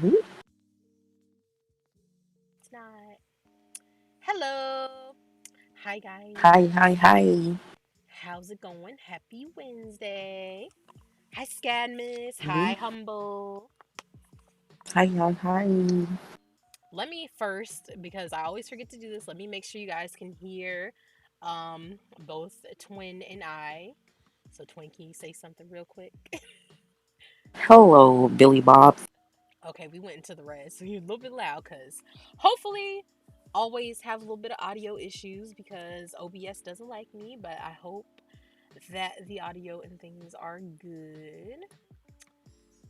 Mhm. It's not. Hello. Hi, Hi, guys. hi, hi. How's it going? Happy Wednesday. Hi, Scadmus. Hi, Mhm. Humble. Hi, hi, hi. Let me first, because I always forget to do this, let me make sure you guys can hear both Twin and I. So, Twin, can you say something real quick? Hello, Billy Bob. Okay, we went into the red, so you're a little bit loud because hopefully always have a little bit of audio issues because OBS doesn't like me, but I hope that the audio and things are good.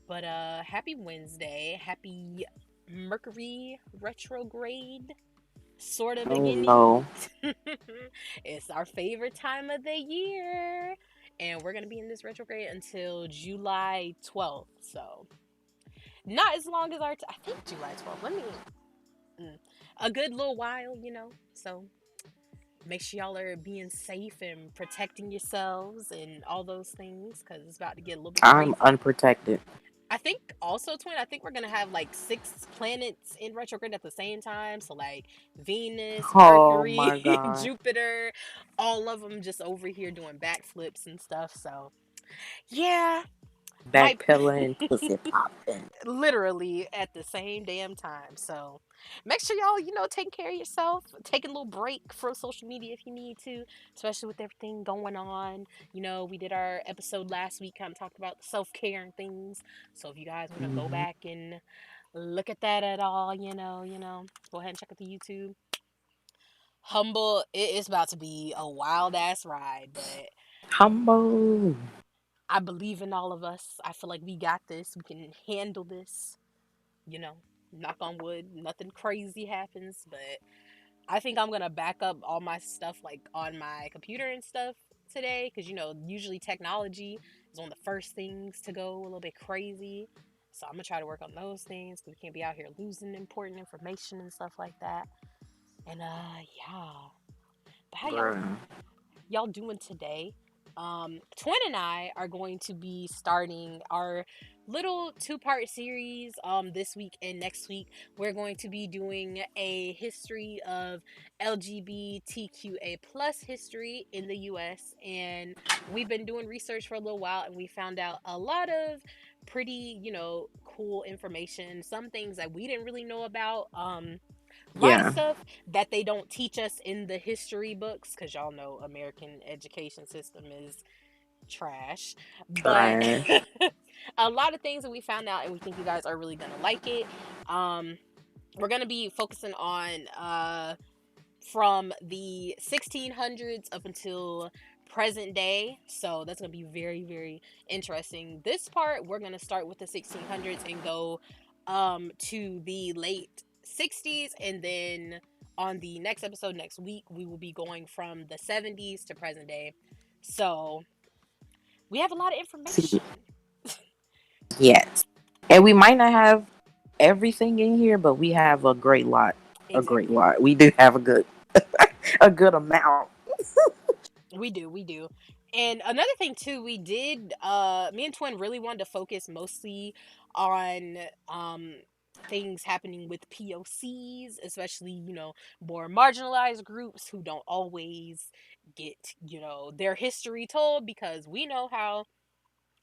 But happy Wednesday. Happy Mercury retrograde sort of Oh beginning. no. It's our favorite time of the year. And we're going to be in this retrograde until July 12th. So, not as long as I think July 12th. Mm, a good little while. So, make sure y'all are being safe and protecting yourselves and all those things because it's about to get a little bit I'm crazy. unprotected. I think also, Twin, I think we're gonna have like six planets in retrograde at the same time. So like Venus, Oh Mercury, my god. Jupiter, all of them just over here doing backflips and stuff. So yeah, might Backpedaling, pussy popping. literally at the same damn time. So make sure y'all, taking care of yourself, taking a little break from social media if you need to, especially with everything going on. We did our episode last week, kind of talked about self care and things. So if you guys want to go Hmm. back and look at that at all, go ahead and check out the YouTube. Humble, it is about to be a wild ass ride, but Humble. I believe in all of us. I feel like we got this. We can handle this. you know, Knock on wood, nothing crazy happens, but I think I'm gonna back up all my stuff like on my computer and stuff today because usually technology is one of the first things to go a little bit crazy. So I'm gonna try to work on those things because we can't be out here losing important information and stuff like that. And yeah. But how Bruh. y'all doing today? Twin and I are going to be starting our little two-part series this week and next week. We're going to be doing a history of LGBTQA plus history in the US, and we've been doing research for a little while and we found out a lot of pretty, cool information, some things that we didn't really know about. A lot of Yeah. stuff that they don't teach us in the history books because y'all know American education system is trash, but Trash. a lot of things that we found out and we think you guys are really gonna like it. um we're gonna be focusing on from the 1600s up until present day, so that's gonna be very, very interesting. This part we're gonna start with the 1600s and go to the late 60s, and then on the next episode next week we will be going from the 70s to present day. So we have a lot of See, information. yes. And we might not have everything in here, but we have a great lot. A great Exactly. lot. We do have a good amount. We do. And another thing too, we did me and Twin really wanted to focus mostly on things happening with POCs, especially, more marginalized groups who don't always get, their history told because we know how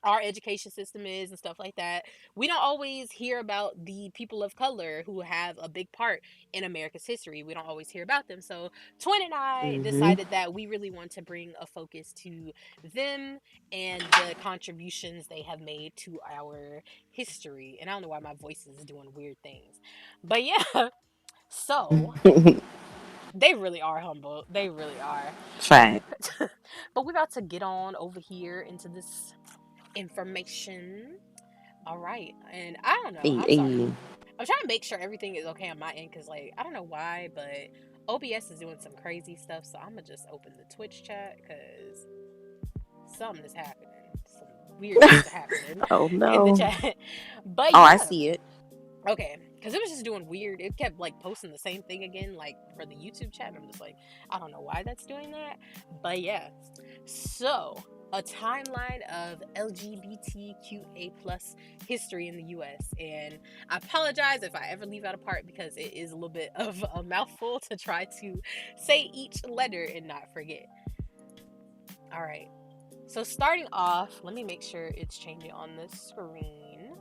our education system is and stuff like that. We don't always hear about the people of color who have a big part in America's history. We don't always hear about them. So, Twin and I Hmm. decided that we really want to bring a focus to them and the contributions they have made to our history. And I don't know why my voice is doing weird things. But yeah, so they really are humble. They really are. But Fact. but we're about to get on over here into this information. All right. And I don't know. Hey, I'm sorry. hey. I'm trying to make sure everything is okay on my end because, like, I don't know why, but OBS is doing some crazy stuff. So I'm going to just open the Twitch chat because something is happening. Some weird things are happening Oh in the no. chat. But Oh, I yeah. see it. Okay. Because it was just doing weird. It kept, like, posting the same thing again, like, for the YouTube chat. And I'm just like, I don't know why that's doing that. But yeah. So. a timeline of LGBTQA plus history in the U.S. And I apologize if I ever leave out a part because it is a little bit of a mouthful to try to say each letter and not forget. All right. So starting off, let me make sure it's changing on the screen.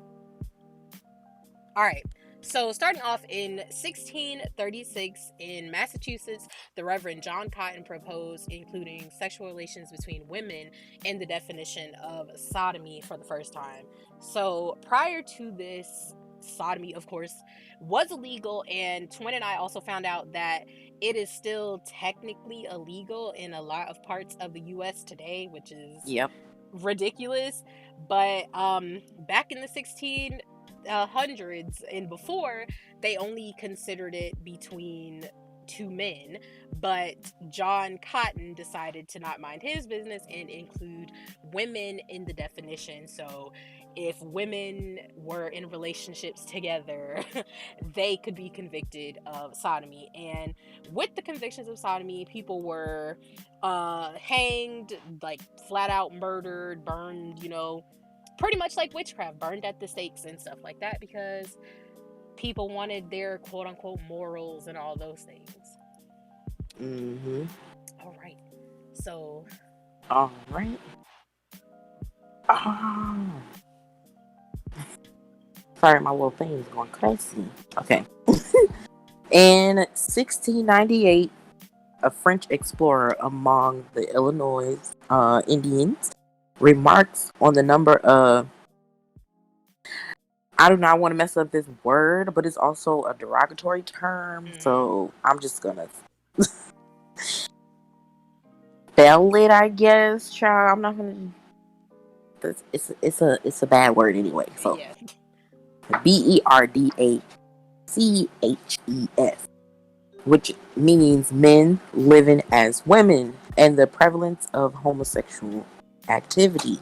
All right. So, starting off in 1636 in Massachusetts, the Reverend John Cotton proposed including sexual relations between women in the definition of sodomy for the first time. So, prior to this, sodomy, of course, was illegal, and Twin and I also found out that it is still technically illegal in a lot of parts of the US today, which is Yep. ridiculous. But back in the 1600s and before, they only considered it between two men. But John Cotton decided to not mind his business and include women in the definition. So if women were in relationships together, they could be convicted of sodomy. And with the convictions of sodomy, people were hanged, like flat out murdered, burned, pretty much like witchcraft, burned at the stakes and stuff like that, because people wanted their quote unquote morals and all those things. Mm-hmm. All right. So, All right. Oh. Sorry, my little thing is going crazy. Okay. In 1698, a French explorer among the Illinois Indians remarks on the number of, I do not want to mess up this word, but it's also a derogatory term, so I'm just gonna spell it, I guess. Child, I'm not gonna. It's a bad word anyway. So yeah. BERDACHES, which means men living as women, and the prevalence of homosexual activity.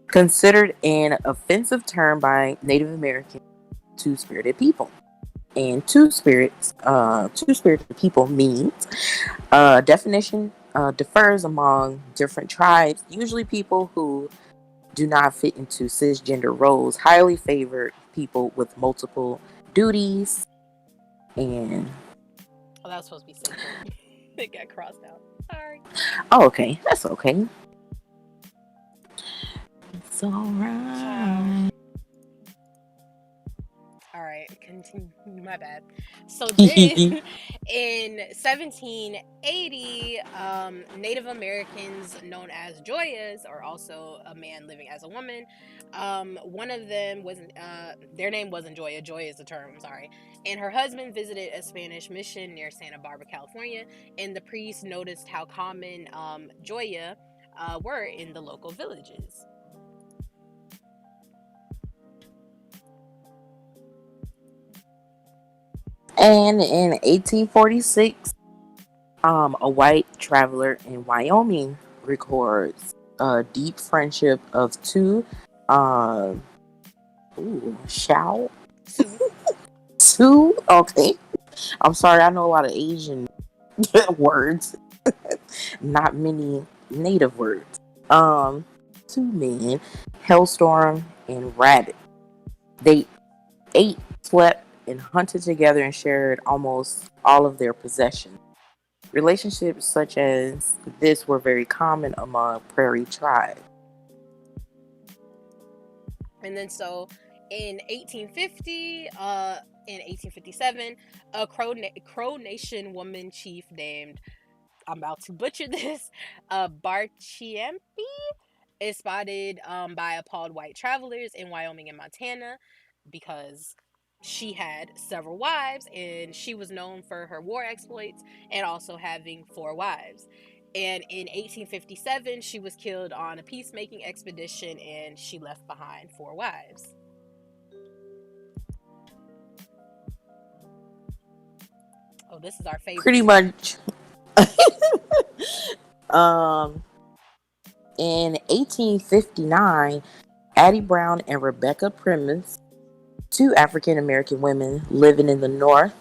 Considered an offensive term by Native American two-spirited people. And two-spirited people means definition differs among different tribes. Usually people who do not fit into cisgender roles, highly favored people with multiple duties, and Oh, that was supposed to be sacred. It got crossed out. Sorry. oh, okay, that's okay. It's alright. All right, continue. My bad. So then, in 1780, Native Americans known as Joyas, or also a man living as a woman, one of them was their name wasn't Joya. Joya is the term. I'm sorry. And her husband visited a Spanish mission near Santa Barbara, California, and the priest noticed how common Joya were in the local villages. And in 1846, a white traveler in Wyoming records a deep friendship of two Shao Two. Okay, I'm sorry, I know a lot of Asian words, not many native words. Two men, Hellstorm and Rabbit. They ate, slept, and hunted together and shared almost all of their possessions. Relationships such as this were very common among prairie tribes. And then so in 1850, in 1857, a Crow Nation woman chief named, I'm about to butcher this, Barchiempi, is spotted by appalled white travelers in Wyoming and Montana because she had several wives and she was known for her war exploits and also having 4 wives. And in 1857, she was killed on a peacemaking expedition and she left behind 4 wives. Oh, this is our favorite. Pretty much. In 1859, Addie Brown and Rebecca Primus, two African American women living in the North,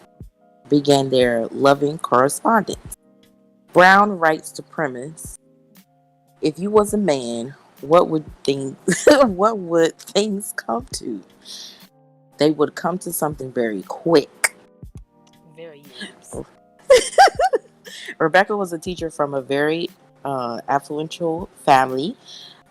began their loving correspondence. Brown writes to Primus, If you was a man, what would things what would things come to? They would come to something very quick. Very yips. Rebecca was a teacher from a very affluential family,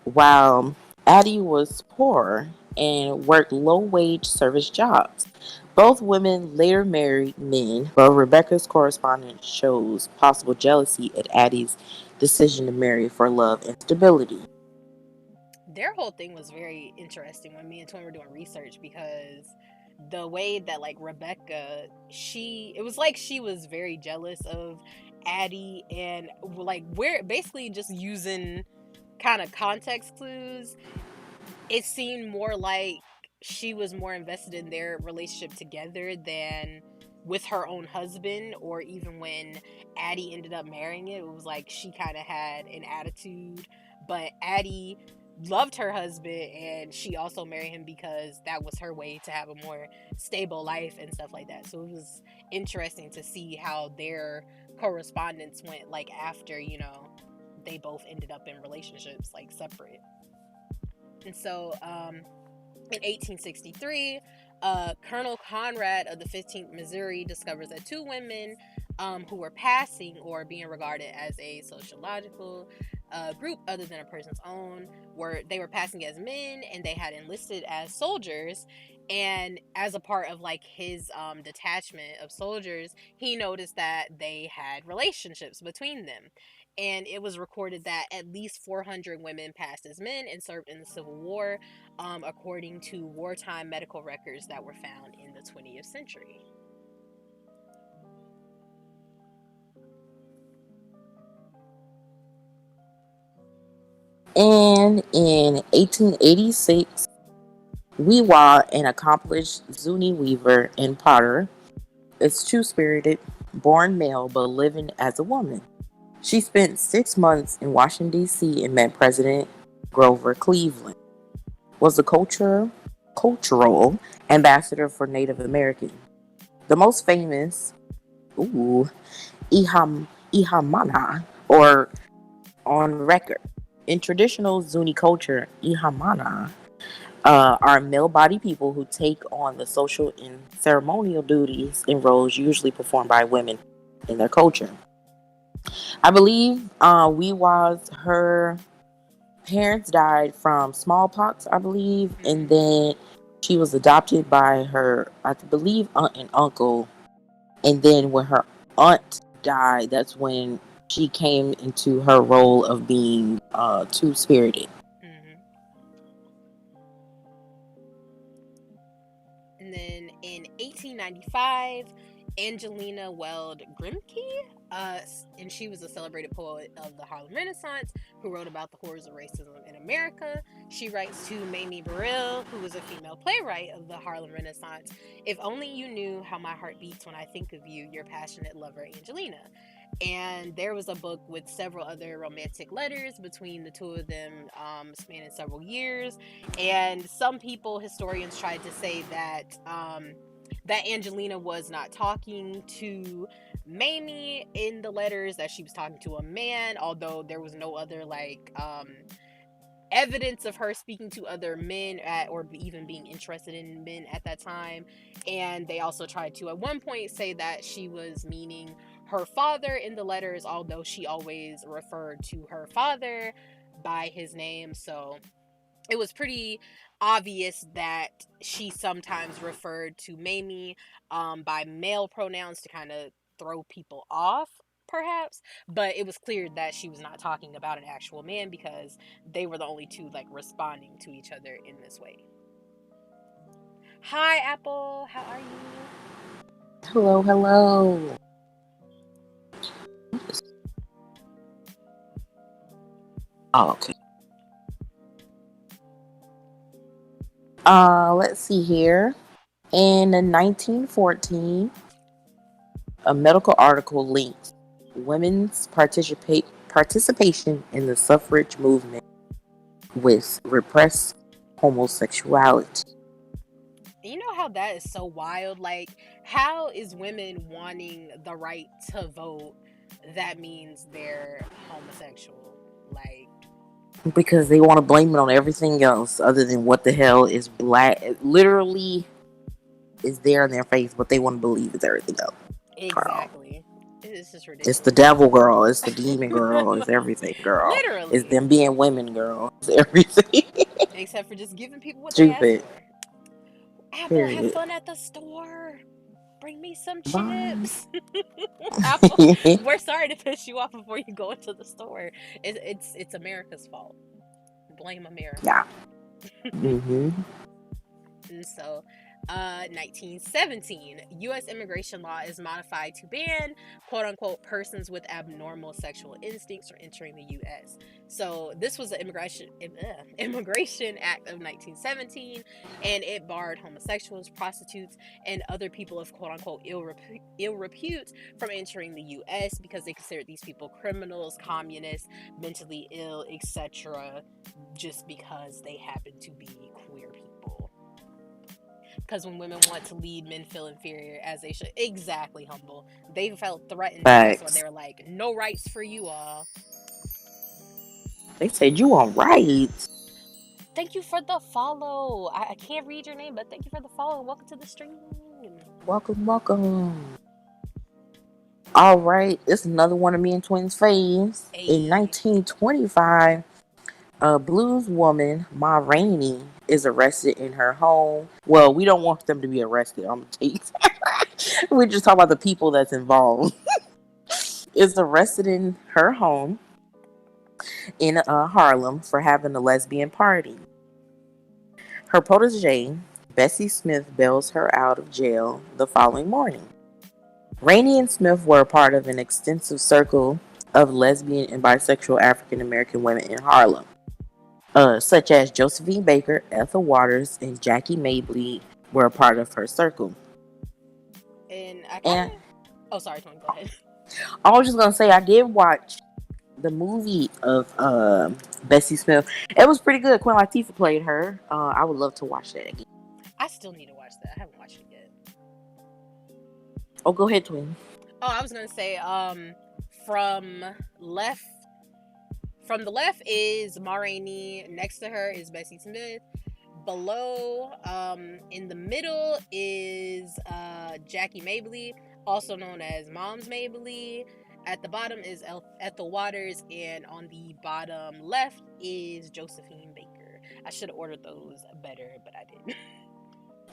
while Addie was poor and worked low wage service jobs. Both women later married men, but Rebecca's correspondence shows possible jealousy at Addie's decision to marry for love and stability. Their whole thing was very interesting when me and Twin were doing research, because the way that like Rebecca, she, it was like she was very jealous of Addie, and like we're basically just using kind of context clues. It seemed more like she was more invested in their relationship together than with her own husband, or even when Addie ended up marrying it was like she kind of had an attitude, but Addie loved her husband and she also married him because that was her way to have a more stable life and stuff like that. So it was interesting to see how their correspondence went, like after, they both ended up in relationships like separate. And so in 1863, Colonel Conrad of the 15th Missouri discovers that two women who were passing or being regarded as a sociological group other than a person's own were passing as men, and they had enlisted as soldiers. And as a part of like his detachment of soldiers, he noticed that they had relationships between them. And it was recorded that at least 400 women passed as men and served in the Civil War, according to wartime medical records that were found in the 20th century. And in 1886, Weewa, an accomplished Zuni weaver and potter, is two-spirited, born male but living as a woman. She spent 6 months in Washington, D.C. and met President Grover Cleveland, was the cultural ambassador for Native Americans. The most famous, ooh, Ihamana, or on record. In traditional Zuni culture, Ihamana are male-bodied people who take on the social and ceremonial duties and roles usually performed by women in their culture. I believe her parents died from smallpox, I believe, and Mm-hmm. then she was adopted by her, I believe, aunt and uncle. And then when her aunt died, that's when she came into her role of being two spirited. Mm-hmm. And then in 1895, Angelina Weld Grimke, uh, and she was a celebrated poet of the Harlem Renaissance who wrote about the horrors of racism in America. She writes to Mamie Burrell, who was a female playwright of the Harlem Renaissance: "If only you knew how my heart beats when I think of you, your passionate lover, Angelina." And there was a book with several other romantic letters between the two of them, spanning several years. And some people, historians, tried to say that that Angelina was not talking to Mamie in the letters, that she was talking to a man, although there was no other like evidence of her speaking to other men or even being interested in men at that time. And they also tried to at one point say that she was meaning her father in the letters, although she always referred to her father by his name. So it was pretty obvious that she sometimes referred to Mamie by male pronouns to kind of throw people off, perhaps. But it was clear that she was not talking about an actual man, because they were the only two like responding to each other in this way. Hi, Apple. How are you? Hello, hello. Oh, okay. Let's see here. In 1914, a medical article links women's participation in the suffrage movement with repressed homosexuality. You know how that is so wild? Like, how is women wanting the right to vote that means they're homosexual? Like, because they want to blame it on everything else other than what the hell is black. It literally is there in their face, but they want to believe it's everything else. Girl. Exactly. It's just It's the ridiculous. devil, girl. It's the demon, girl. It's everything, girl. It's Literally. them being women, girl. It's everything. Except for just giving people what they ask Stupid. for. Apple, have Period. fun at the store. Bring me some Bye. chips. Apple, we're sorry to piss you off before you go into the store. It's America's fault. Blame America. Yeah. Mm-hmm. And so, 1917, U.S. immigration law is modified to ban "quote unquote" persons with abnormal sexual instincts from entering the U.S. So this was the Immigration Act of 1917, and it barred homosexuals, prostitutes, and other people of "quote unquote" ill repute from entering the U.S. because they considered these people criminals, communists, mentally ill, etc., just because they happen to be queer people. Because when women want to lead, men feel inferior, as they should. Exactly, humble. They felt threatened, and that's why they Facts. were like, "No rights for you all." They said you on rights. Thank you for the follow. I can't read your name, but thank you for the follow. Welcome to the stream. Welcome, welcome. All right, it's another one of me and Twins' faves. In A 1925, a blues woman, Ma Rainey, is arrested in her home. Well, we don't want them to be arrested. I'm gonna tell you. We're just talking about the people that's involved. Is arrested in her home in Harlem for having a lesbian party. Her protege, Bessie Smith, bails her out of jail the following morning. Rainey and Smith were a part of an extensive circle of lesbian and bisexual African American women in Harlem, such as Josephine Baker, Ethel Waters, and Jackie Mabley were a part of her circle. and I kind And of. Oh, sorry, Tony. Go ahead. I was just gonna say I did watch the movie of Bessie Smith. It was pretty good. Queen Latifah played her. I would love to watch that again. I still need to watch that. I haven't watched it yet. Oh, go ahead, Twin. Oh, I was gonna say, from left, from the left is Ma Rainey. Next to her is Bessie Smith. Below, in the middle is Jackie Mabley, also known as Mom's Mabley. At the bottom is Ethel Waters, and on the bottom left is Josephine Baker. I should have ordered those better, but I didn't.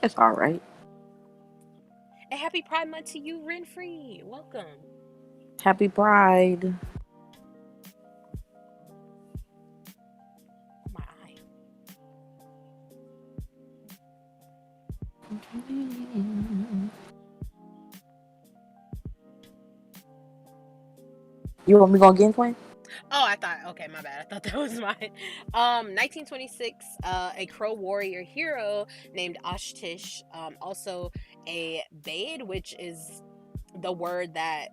That's all right. And happy Pride Month to you, Renfree. Welcome. Happy Pride. Oh, my eye. You want me to go again, Twin? Oh, I thought, okay, my bad. I thought that was mine. 1926, a Crow warrior hero named Ashtish, also a Bade, which is the word that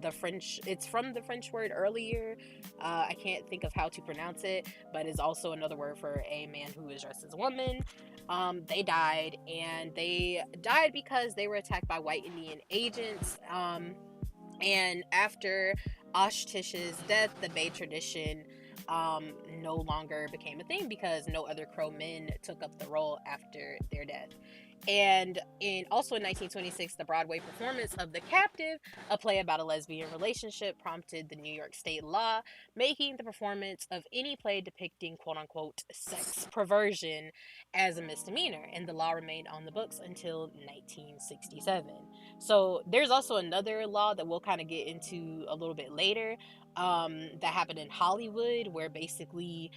the French, it's from the French word earlier. I can't think of how to pronounce it, but is also another word for a man who is dressed as a woman. They died, and they died because they were attacked by white Indian agents. And after Ashtish's death, the Bay tradition no longer became a thing because no other Crow men took up the role after their death. And also in 1926, the Broadway performance of The Captive, a play about a lesbian relationship, prompted the New York state law making the performance of any play depicting "quote unquote" sex perversion as a misdemeanor, and the law remained on the books until 1967. So there's also another law that we'll kind of get into a little bit later, that happened in Hollywood, where basically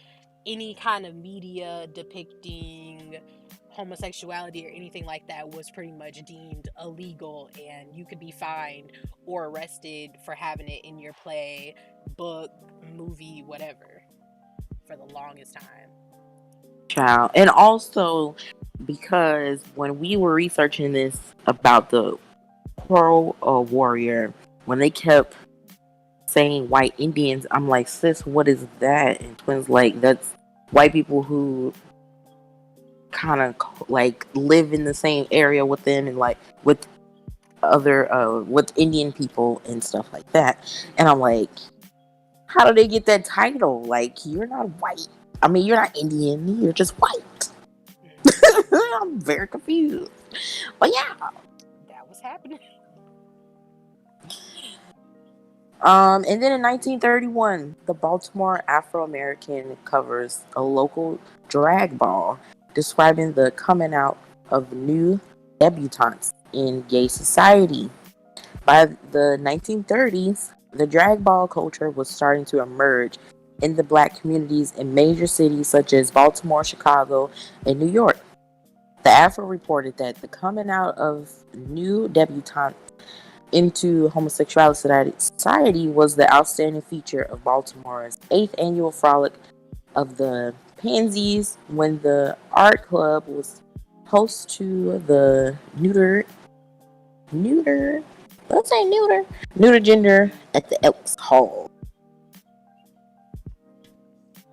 any kind of media depicting homosexuality or anything like that was pretty much deemed illegal, and you could be fined or arrested for having it in your play, book, movie, whatever, for the longest time. Child. And also, because when we were researching this about the Crow warrior, when they kept saying white Indians, I'm like, sis, what is that? And Twins like, that's white people who kind of like live in the same area with them and like with other with Indian people and stuff like that. And I'm like, How do they get that title? Like, you're not white. I mean, you're not Indian. You're just white. I'm very confused. But yeah. That was happening. And then in 1931, the Baltimore Afro American covers a local drag ball describing the coming out of new debutantes in gay society. By the 1930s, the drag ball culture was starting to emerge in the black communities in major cities such as Baltimore, Chicago, and New York. The Afro reported that the coming out of new debutantes into homosexuality society was the outstanding feature of Baltimore's 8th annual frolic of the Pansies when the art club was host to the neuter let's say neuter gender at the Elks Hall.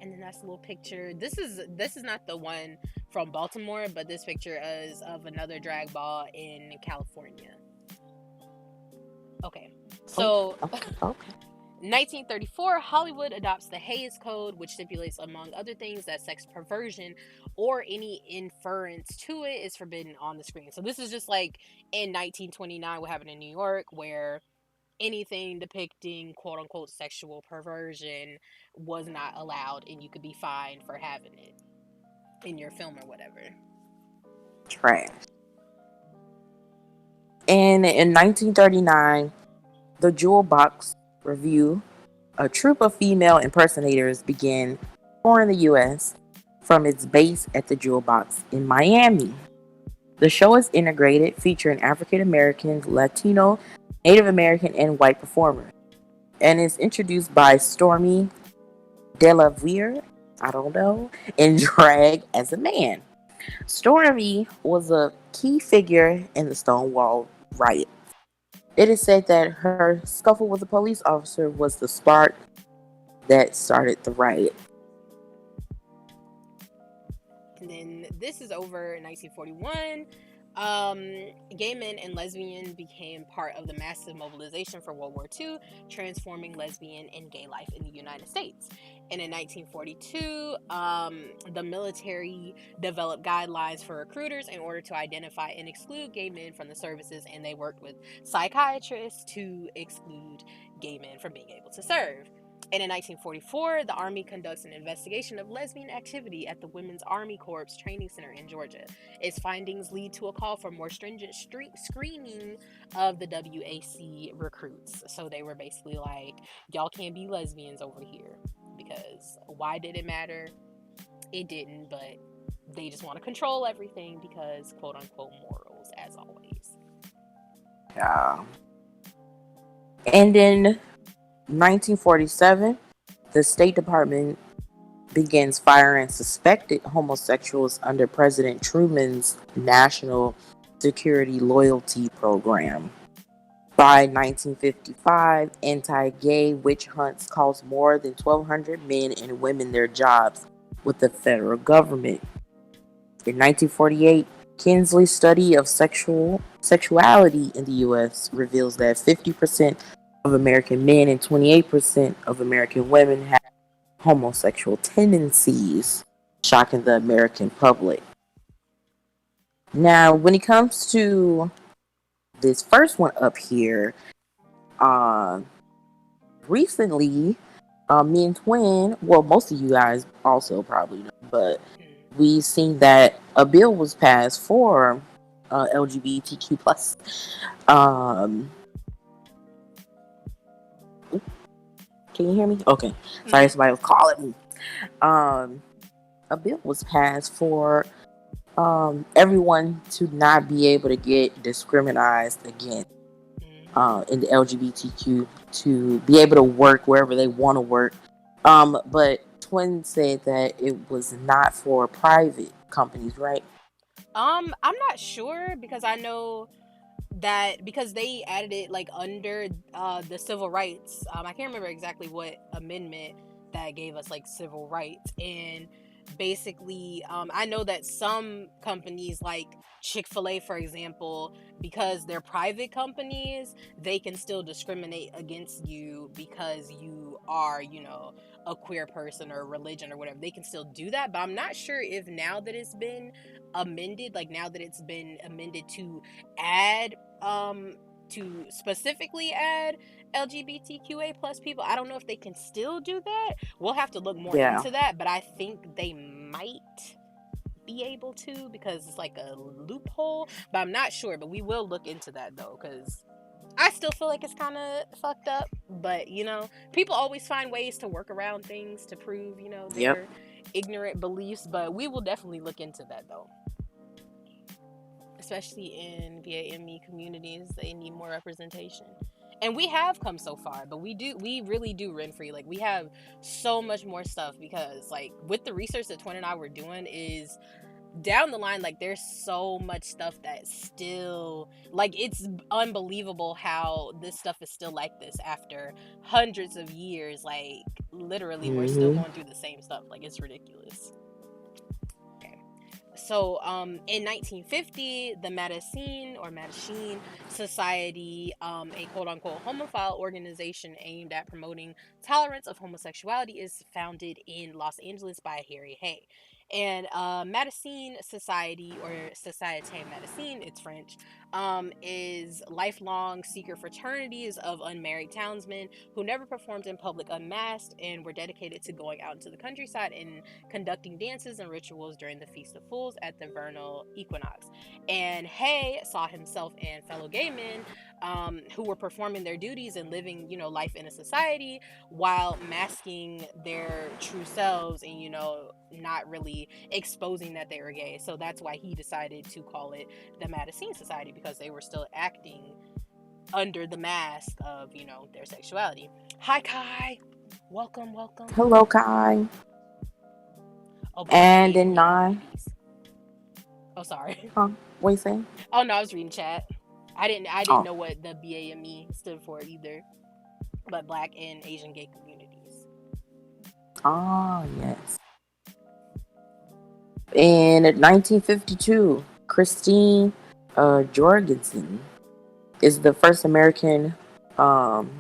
And then that's a little picture. This is not the one from Baltimore, but this picture is of another drag ball in California. Okay. Oh, So okay. 1934, Hollywood adopts the Hays Code, which stipulates, among other things, that sex perversion or any inference to it is forbidden on the screen. So this is just like in 1929, what happened in New York, where anything depicting quote unquote sexual perversion was not allowed, and you could be fined for having it in your film or whatever. Trash. And in 1939, the Jewel Box Review, a troupe of female impersonators, began touring the U.S. from its base at the Jewel Box in Miami. The show is integrated, featuring African American, Latino, Native American, and white performers, and is introduced by Stormy Delavier, I don't know, in drag as a man. Stormy was a key figure in the Stonewall riot. It is said that her scuffle with a police officer was the spark that started the riot. And then this is over in 1941. Gay men and lesbian became part of the massive mobilization for World War II, transforming lesbian and gay life in the United States. And in 1942, the military developed guidelines for recruiters in order to identify and exclude gay men from the services, and they worked with psychiatrists to exclude gay men from being able to serve. And in 1944, the Army conducts an investigation of lesbian activity at the Women's Army Corps Training Center in Georgia. Its findings lead to a call for more stringent screening of the WAC recruits. So they were basically like, y'all can't be lesbians over here. Because why did it matter? It didn't, but they just want to control everything because, quote unquote, morals, as always. Yeah. And in 1947, the State Department begins firing suspected homosexuals under President Truman's National Security Loyalty Program. By 1955, anti-gay witch hunts cost more than 1,200 men and women their jobs with the federal government. In 1948, Kinsley's study of sexuality in the U.S. reveals that 50% of American men and 28% of American women have homosexual tendencies, shocking the American public. Now, when it comes to this first one up here, uh, recently, me and Twin, well, most of you guys also probably know, but we seen that a bill was passed for LGBTQ plus. Can you hear me? Okay, sorry, somebody was calling me. A bill was passed for everyone to not be able to get discriminated against in the LGBTQ, to be able to work wherever they want to work. But Twin said that it was not for private companies, right? I'm not sure because I know that because they added it like under the civil rights. I can't remember exactly what amendment that gave us like civil rights, and basically, I know that some companies like Chick-fil-A, for example, because they're private companies, they can still discriminate against you because you are, a queer person or a religion or whatever. They can still do that, but I'm not sure if now that it's been amended, like now that it's been amended to add, to specifically add LGBTQA plus people, I don't know if they can still do that. We'll have to look more Yeah. into that, but I think they might be able to because it's like a loophole, but I'm not sure. But we will look into that though, because I still feel like it's kind of fucked up. But people always find ways to work around things to prove, Yep. their ignorant beliefs. But we will definitely look into that though, especially in BAME communities. They need more representation. And we have come so far, but we really do rent free. Like we have so much more stuff because like with the research that Twin and I were doing is down the line, like there's so much stuff that still, like, it's unbelievable how this stuff is still like this after hundreds of years. Like literally we're still Hmm. going through the same stuff. Like it's ridiculous. Okay. So, in 1950, the Mattachine Society, a quote unquote homophile organization aimed at promoting tolerance of homosexuality, is founded in Los Angeles by Harry Hay. And Mattachine Society, or Société Mattachine, it's French, is lifelong secret fraternities of unmarried townsmen who never performed in public unmasked and were dedicated to going out into the countryside and conducting dances and rituals during the Feast of Fools at the vernal equinox. And Hay saw himself and fellow gay men who were performing their duties and living, life in a society while masking their true selves and, not really exposing that they were gay. So that's why he decided to call it the Mattachine Society, because they were still acting under the mask of, their sexuality. Hi, Kai. Welcome, welcome. Hello, Kai. Oh, Black and And Asian in gay nine, communities. Oh, sorry. huh? What you saying? Oh no, I was reading chat. I didn't Oh, know what the BAME stood for either. But Black and Asian gay communities. ah, yes. In 1952, Christine Jorgensen is the first American um,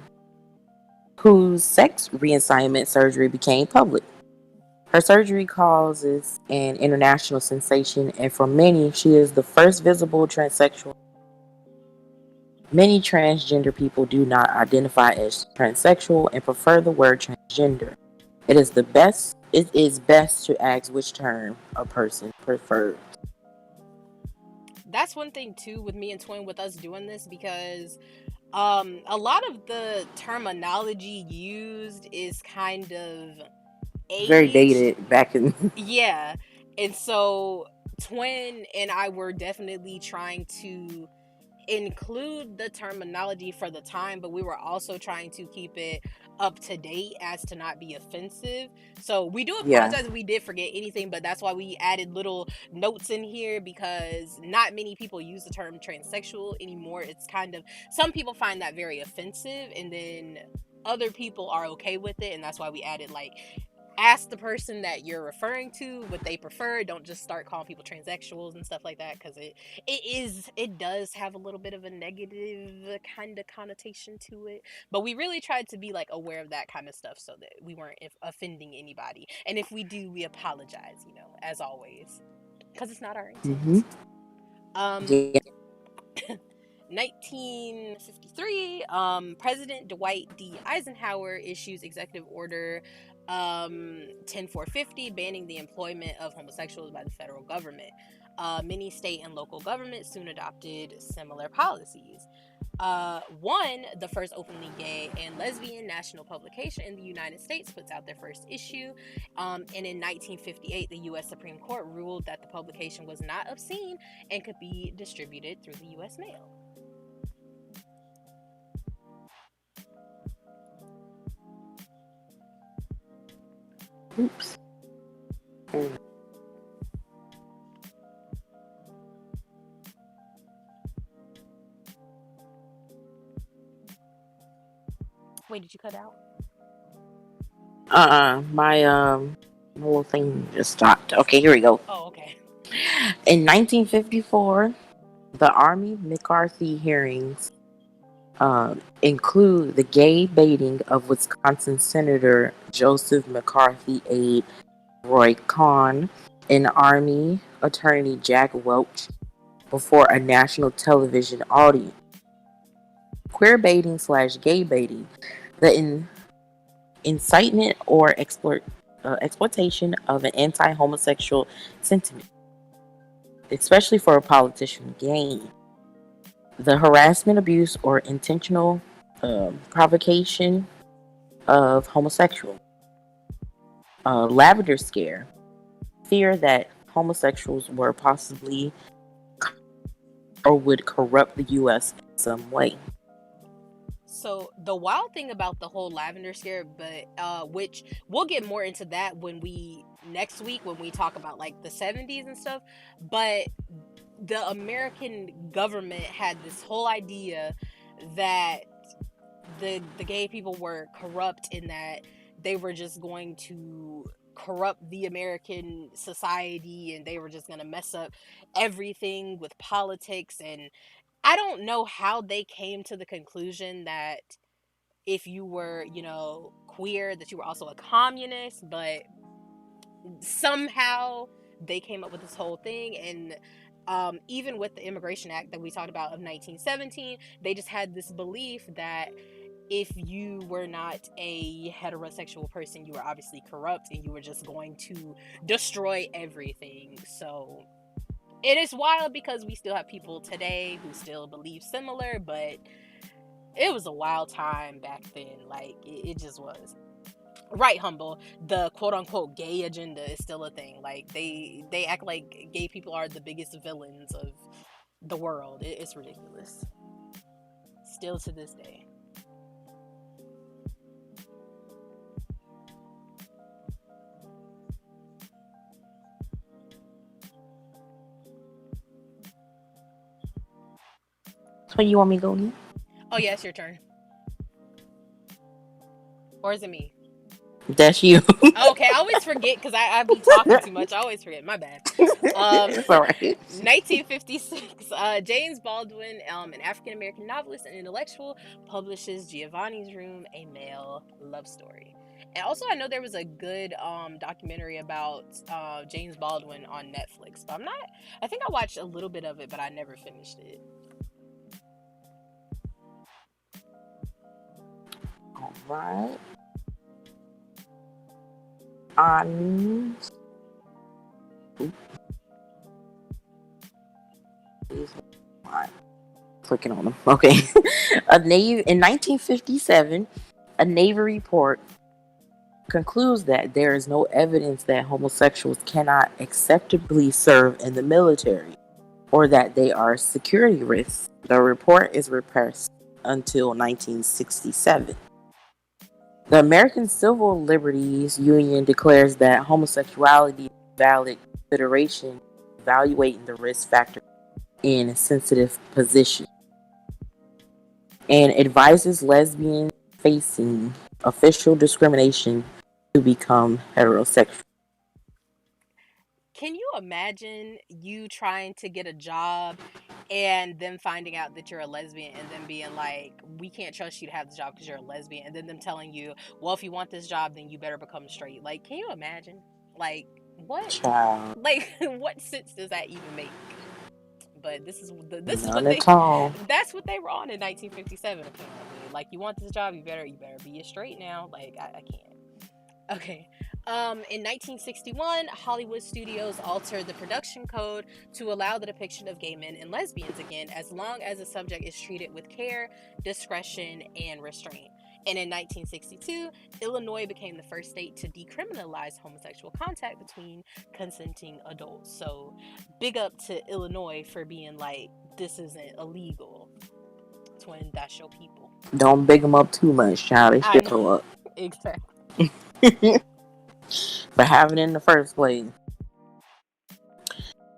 whose sex reassignment surgery became public. Her surgery causes an international sensation, and for many, she is the first visible transsexual. Many transgender people do not identify as transsexual and prefer the word transgender. It is best to ask which term a person prefers. That's one thing too with me and Twin with us doing this, because a lot of the terminology used is kind of Very aged. dated back in. Yeah. And so Twin and I were definitely trying to include the terminology for the time, but we were also trying to keep it up to date as to not be offensive. So we do Yeah. apologize if we did forget anything, but that's why we added little notes in here, because not many people use the term transsexual anymore. It's kind of, some people find that very offensive, and then other people are okay with it, and that's why we added like, ask the person that you're referring to what they prefer. Don't just start calling people transsexuals and stuff like that, because it does have a little bit of a negative kind of connotation to it. But we really tried to be like aware of that kind of stuff so that we weren't offending anybody, and if we do, we apologize, as always, because it's not our Hmm. intent. um Yeah. 1953, President Dwight D. Eisenhower issues Executive Order 10450, banning the employment of homosexuals by the federal government. Many state and local governments soon adopted similar policies. One, the first openly gay and lesbian national publication in the United States, puts out their first issue. And in 1958, the U.S. Supreme Court ruled that the publication was not obscene and could be distributed through the U.S. mail. Oops. Wait, did you cut out? My The whole thing just stopped. Okay, here we go. Oh, okay. In 1954, the Army McCarthy hearings include the gay baiting of Wisconsin Senator Joseph McCarthy aide Roy Cohn and Army Attorney Jack Welch before a national television audience. Queer baiting / gay baiting, the incitement or exploitation of an anti-homosexual sentiment, especially for a politician gain. The harassment, abuse, or intentional provocation of homosexuals. Lavender scare, fear that homosexuals were possibly or would corrupt the U.S. in some way. So the wild thing about the whole lavender scare, but which we'll get more into that next week when we talk about like the 70s and stuff, but the American government had this whole idea that the gay people were corrupt, in that they were just going to corrupt the American society, and they were just going to mess up everything with politics. And I don't know how they came to the conclusion that if you were, queer, that you were also a communist, but somehow they came up with this whole thing. And even with the Immigration Act that we talked about of 1917, they just had this belief that if you were not a heterosexual person, you were obviously corrupt and you were just going to destroy everything. So it is wild because we still have people today who still believe similar, but it was a wild time back then. Like, it just was. Right, Humble. The quote unquote gay agenda is still a thing. Like, they act like gay people are the biggest villains of the world. It's ridiculous. Still to this day. So you want me to go again? Oh, yeah, it's your turn. Or is it me? That's you. Oh, okay, I always forget because I be talking too much. I always forget. My bad. It's all right. 1956, James Baldwin, an African American novelist and intellectual, publishes Giovanni's Room, a male love story. And also, I know there was a good documentary about James Baldwin on Netflix, but I think I watched a little bit of it, but I never finished it. All right. On. Clicking on them. Okay. In 1957, a Navy report concludes that there is no evidence that homosexuals cannot acceptably serve in the military or that they are security risks. The report is repressed until 1967. The American Civil Liberties Union declares that homosexuality is a valid consideration evaluating the risk factor in sensitive positions, and advises lesbians facing official discrimination to become heterosexual. Can you imagine you trying to get a job and them finding out that you're a lesbian and then being like, we can't trust you to have the job because you're a lesbian, and then them telling you, well, if you want this job, then you better become straight? Like, can you imagine? Like, what? Child. Like, what sense does that even make? But this is None at all. that's what they were on in 1957, apparently. Like, you want this job, you better be a straight now. Like, I can't. Okay. In 1961, Hollywood studios altered the production code to allow the depiction of gay men and lesbians again, as long as the subject is treated with care, discretion, and restraint. And in 1962, Illinois became the first state to decriminalize homosexual contact between consenting adults. So, big up to Illinois for being like, this isn't illegal. Twin, that's your people. Don't big them up too much, child. They still up. Exactly. For having it in the first place.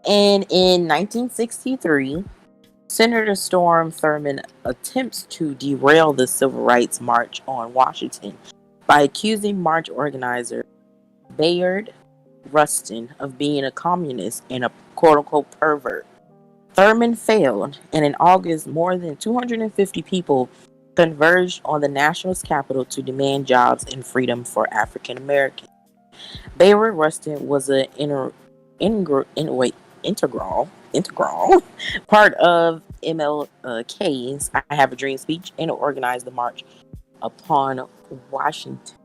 And in 1963, Senator Strom Thurmond attempts to derail the Civil Rights March on Washington by accusing march organizer Bayard Rustin of being a communist and a quote unquote pervert. Thurman failed, and in August, more than 250 people converged on the national's capital to demand jobs and freedom for African Americans. Bayard Rustin was an integral part of MLK's "I Have a Dream" speech and organized the march upon Washington.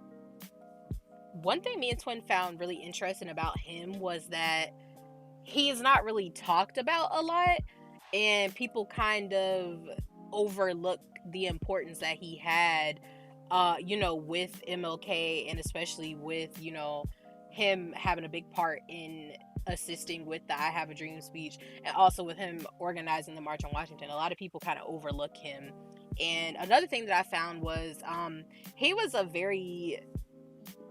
One thing me and Twin found really interesting about him was that he is not really talked about a lot, and people kind of overlook the importance that he had, with MLK, and especially with, him having a big part in assisting with the "I Have a Dream" speech, and also with him organizing the March on Washington. A lot of people kind of overlook him. And another thing that I found was he was a very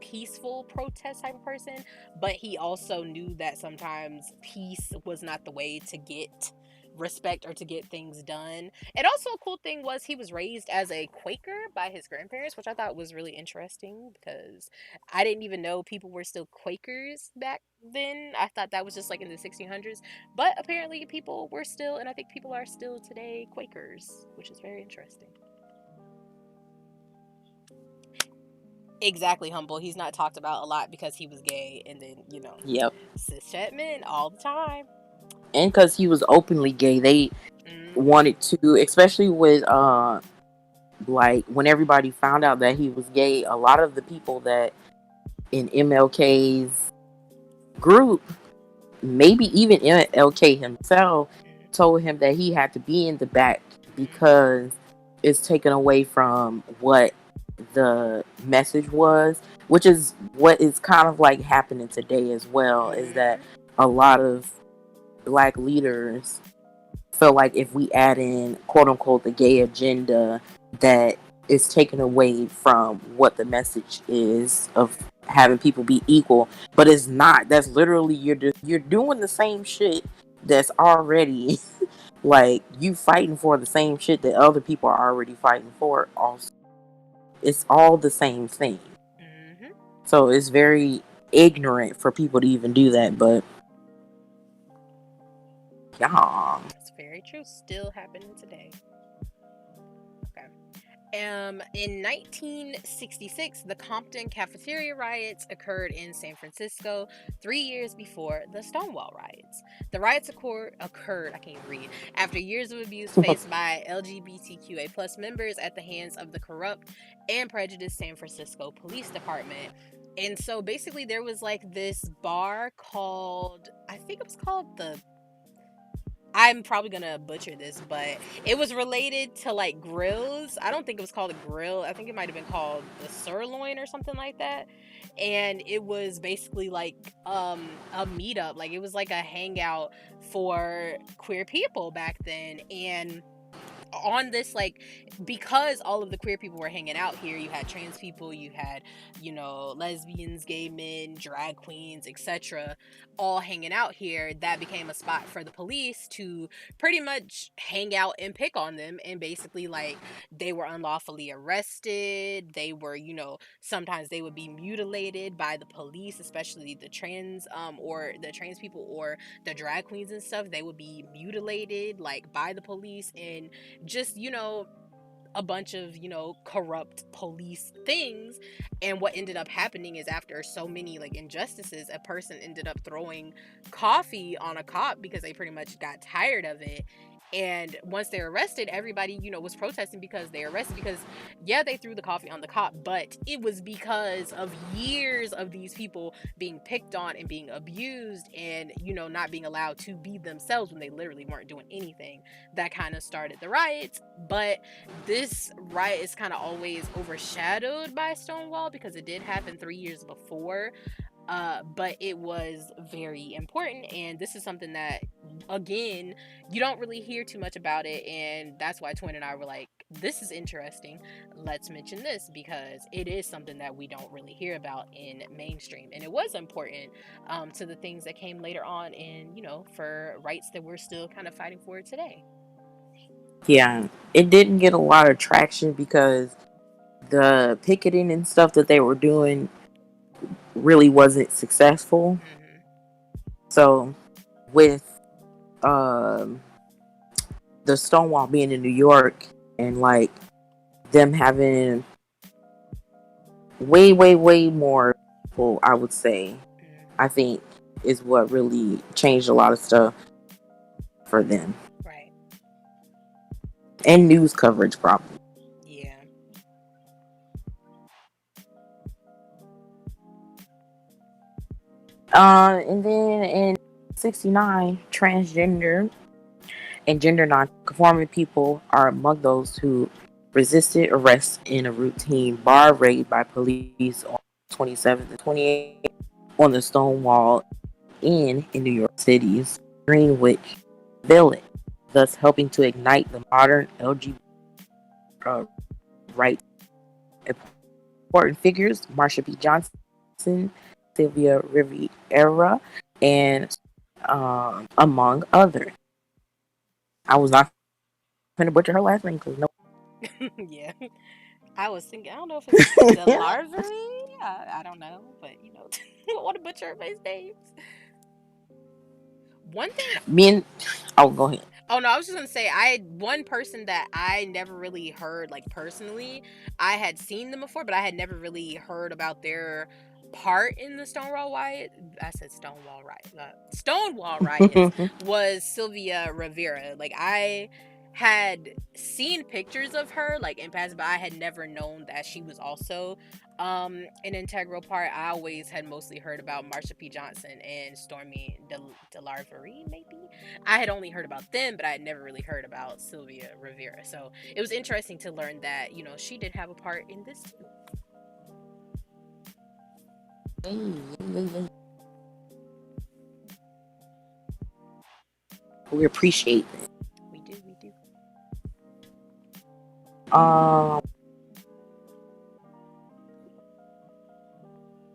peaceful protest type of person, but he also knew that sometimes peace was not the way to get respect or to get things done. And also a cool thing was he was raised as a Quaker by his grandparents, which I thought was really interesting because I didn't even know people were still Quakers back then. I thought that was just like in the 1600s, but apparently people were still, and I think people are still today, Quakers, which is very interesting. Exactly, Humble. He's not talked about a lot because he was gay, and then Yep. cis men all the time. And because he was openly gay, they Hmm. wanted to, especially with like when everybody found out that he was gay, a lot of the people that in MLK's group, maybe even MLK himself, told him that he had to be in the back because it's taken away from what the message was, which is what is kind of like happening today as well, is that Hmm. a lot of black leaders feel like if we add in quote unquote the gay agenda, that is taken away from what the message is of having people be equal, but it's not. That's literally you're doing the same shit that's already like you fighting for the same shit that other people are already fighting for. Also, it's all the same thing. Hmm. So it's very ignorant for people to even do that. But yeah, That's very true. Still happening today. Okay. In 1966, the Compton cafeteria riots occurred in San Francisco 3 years before the Stonewall riots. The riots occurred, I can't even read, after years of abuse faced by LGBTQA plus members at the hands of the corrupt and prejudiced San Francisco Police Department. And so basically, there was like this bar called, I think it was called the, I'm probably gonna butcher this, but it was related to like grills. I don't think it was called a grill. I think it might have been called the sirloin or something like that. And it was basically like a meetup. Like it was like a hangout for queer people back then. And on this, like, because all of the queer people were hanging out here, you had trans people, you had lesbians, gay men, drag queens, etc., all hanging out here. That became a spot for the police to pretty much hang out and pick on them. And basically, like, they were unlawfully arrested, they were, sometimes they would be mutilated by the police, especially the trans or the trans people or the drag queens and stuff. They would be mutilated like by the police, and just a bunch of corrupt police things. And what ended up happening is, after so many like injustices, a person ended up throwing coffee on a cop because they pretty much got tired of it. And once they're arrested, everybody was protesting because they arrested, because yeah, they threw the coffee on the cop, but it was because of years of these people being picked on and being abused, and not being allowed to be themselves when they literally weren't doing anything. That kind of started the riots. But this riot is kind of always overshadowed by Stonewall because it did happen 3 years before. But it was very important, and this is something that, again, you don't really hear too much about it, and that's why Twin and I were like, this is interesting. Let's mention this because it is something that we don't really hear about in mainstream, and it was important to the things that came later on, and for rights that we're still kind of fighting for today. yeah, it didn't get a lot of traction because the picketing and stuff that they were doing really wasn't successful. So with um the Stonewall being in New York and like them having way more people, I would say, I Mm-hmm. think is what really changed a lot of stuff for them. Right. And news coverage probably. Yeah. And then in 69, transgender and gender non-conforming people are among those who resisted arrest in a routine bar raid by police on 27th and 28th on the Stonewall Inn in New York City's Greenwich Village, thus helping to ignite the modern LGBT rights. Important figures: Marsha P. Johnson, Sylvia Rivera, and among others. I was not going to butcher her last name because no. Yeah. I was thinking, I don't know if it's Delarvery. I don't know, but what a butcher of his names. One thing. Me and oh, go ahead. Oh no, I was just gonna say I had one person that I never really heard like personally. I had seen them before, but I had never really heard about their part in the Stonewall riot. I said Stonewall riot. Stonewall riots was Sylvia Rivera. Like I had seen pictures of her like in past, but I had never known that she was also an integral part. I always had mostly heard about Marsha P. Johnson and Stormy DeLarverie, maybe. I had only heard about them, but I had never really heard about Sylvia Rivera. So it was interesting to learn that, she did have a part in this too. We appreciate it. We do, we do. Um,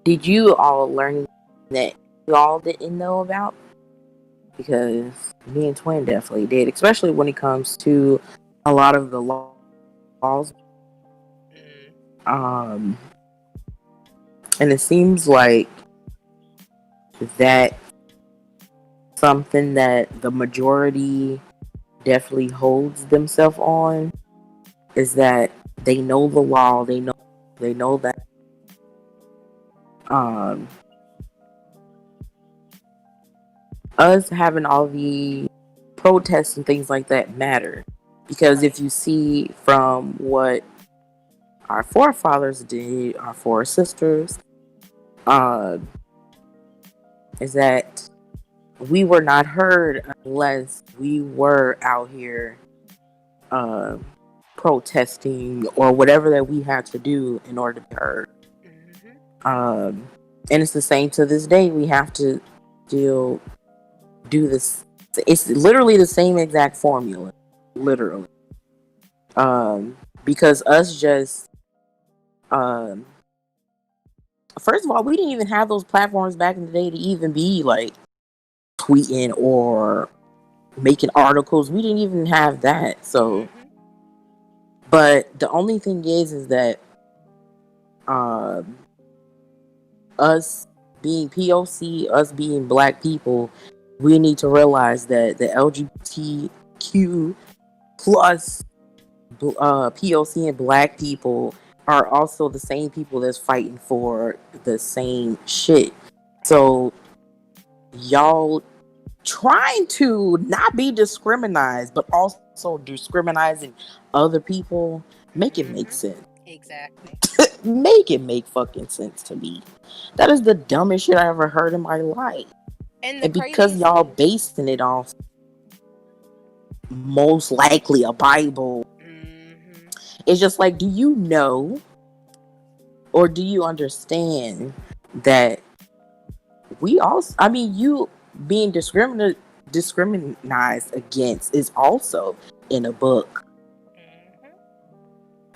did you all learn that you all didn't know about? Because me and Twin definitely did, especially when it comes to a lot of the laws. Um, and it seems like that something that the majority definitely holds themselves on is that they know the law. They know that us having all the protests and things like that matter. Because Right. if you see from what our forefathers did, our four sisters, is that we were not heard unless we were out here protesting or whatever that we had to do in order to be heard. And it's the same to this day. We have to still do this. It's literally the same exact formula, literally. Because us just, first of all, we didn't even have those platforms back in the day to even be like tweeting or making articles. We didn't even have that. So, but the only thing is that us being POC, us being black people, we need to realize that the LGBTQ plus POC and black people are also the same people that's fighting for the same shit. So y'all trying to not be discriminized, but also discriminating other people, make it make sense. Exactly. Make it make fucking sense to me. That is the dumbest shit I ever heard in my life. And because y'all basing it off most likely a Bible, it's just like, do you know or do you understand that we also, I mean, you being discriminated against is also in a book.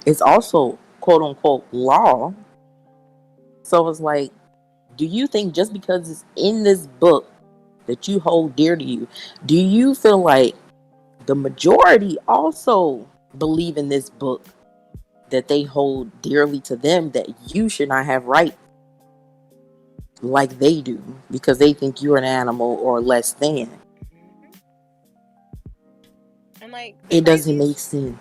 It's also quote unquote law. So it's like, do you think just because it's in this book that you hold dear to you, do you feel like the majority also believe in this book that they hold dearly to them, that you should not have right like they do because they think you're an animal or less than. Hmm. And like the It doesn't make craziest, sense.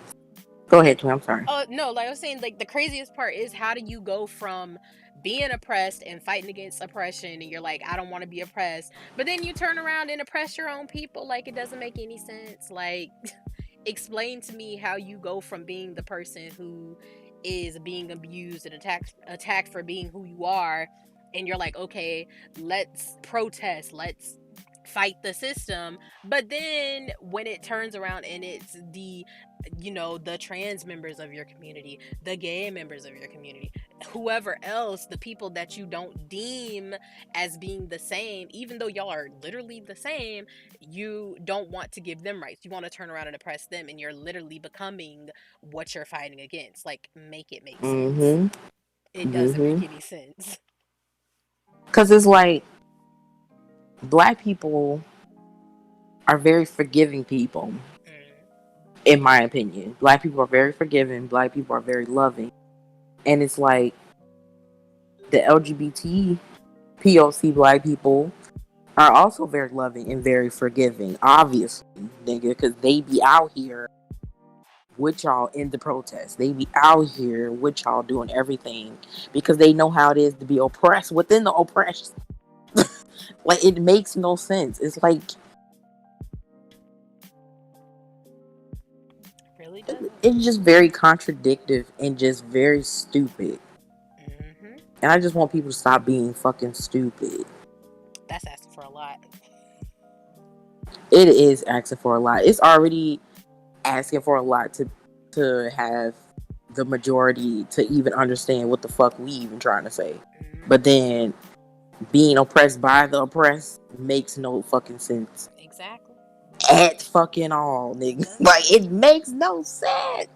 Go ahead, Kim. I'm sorry. no, like I was saying, like the craziest part is how do you go from being oppressed and fighting against oppression, and you're like, I don't want to be oppressed, but then you turn around and oppress your own people? Like it doesn't make any sense. Like, explain to me how you go from being the person who is being abused and attacked for being who you are, and you're like, okay, let's protest, let's fight the system, but then when it turns around and it's the, the trans members of your community, the gay members of your community, whoever else, the people that you don't deem as being the same, even though y'all are literally the same, you don't want to give them rights. You want to turn around and oppress them, and you're literally becoming what you're fighting against. Like, make it make sense. Mm-hmm. It doesn't Mm-hmm. make any sense. Because it's like black people are very forgiving people, Mm. in my opinion. Black people are very forgiving. Black people are very loving. And it's like the LGBT POC black people are also very loving and very forgiving, obviously, nigga, because they be out here with y'all in the protest. They be out here with y'all doing everything because they know how it is to be oppressed within the oppression. Like, it makes no sense. It's like, Really doesn't. it's just very contradictory and just very stupid. Hmm. And I just want people to stop being fucking stupid. That's asking for a lot. It is asking for a lot. It's already asking for a lot to have the majority to even understand what the fuck we even trying to say. But Hmm. then being oppressed by the oppressed makes no fucking sense Exactly. at fucking all, nigga. Like, it makes no sense.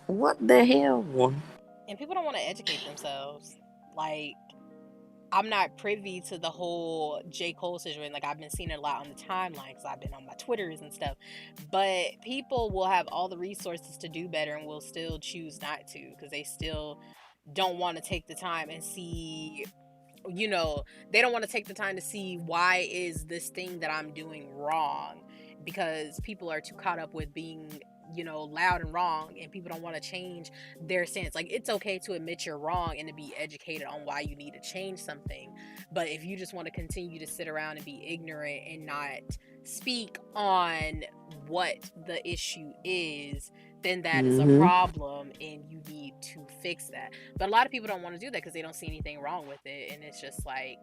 What the hell? And people don't want to educate themselves. Like, I'm not privy to the whole J. Cole situation. Like, I've been seeing it a lot on the timeline because I've been on my Twitters and stuff. But people will have all the resources to do better and will still choose not to because they still don't want to take the time and see, they don't want to take the time to see why is this thing that I'm doing wrong, because people are too caught up with being, loud and wrong, and people don't want to change their stance. Like, it's okay to admit you're wrong and to be educated on why you need to change something, but if you just want to continue to sit around and be ignorant and not speak on what the issue is, then that is a Mm-hmm. problem and you need to fix that. But a lot of people don't want to do that because they don't see anything wrong with it, and it's just like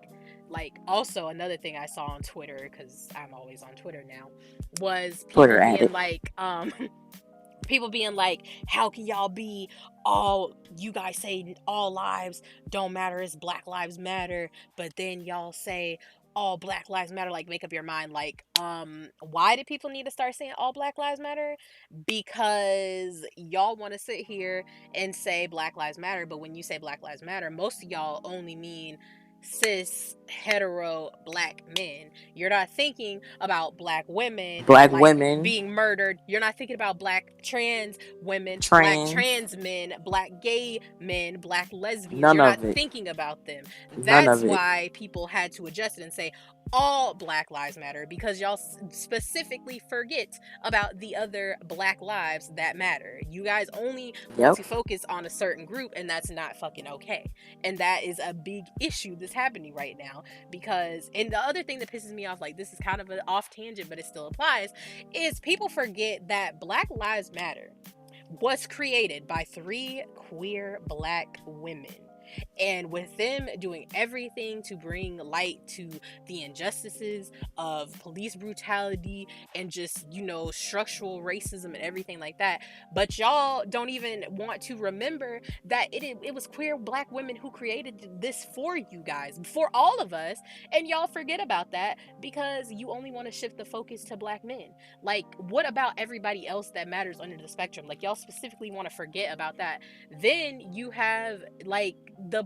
also another thing I saw on Twitter, because I'm always on Twitter now, was Twitter people being addict. like, people being like, how can y'all be all, you guys say all lives don't matter, it's Black Lives Matter, but then y'all say all Black Lives Matter? Like, make up your mind. Like, why do people need to start saying all Black Lives Matter? Because y'all want to sit here and say Black Lives Matter, but when you say Black Lives Matter, most of y'all only mean cis hetero black men. You're not thinking about black women Black like women, being murdered. You're not thinking about black trans women, black trans, trans men, black gay men, black lesbians. none You're not of it. thinking about them. None That's of it. why people had to adjust it and say all Black Lives Matter, because y'all specifically forget about the other black lives that matter. You guys only want Yep. to focus on a certain group, and that's not fucking okay. And that is a big issue that's happening right now. Because, and the other thing that pisses me off, like, this is kind of an off tangent, but it still applies, is people forget that Black Lives Matter was created by three queer black women. And with them doing everything to bring light to the injustices of police brutality and just, structural racism and everything like that. But y'all don't even want to remember that it was queer black women who created this for you guys, for all of us. And y'all forget about that because you only want to shift the focus to black men. Like, what about everybody else that matters under the spectrum? Like, y'all specifically want to forget about that. Then you have like the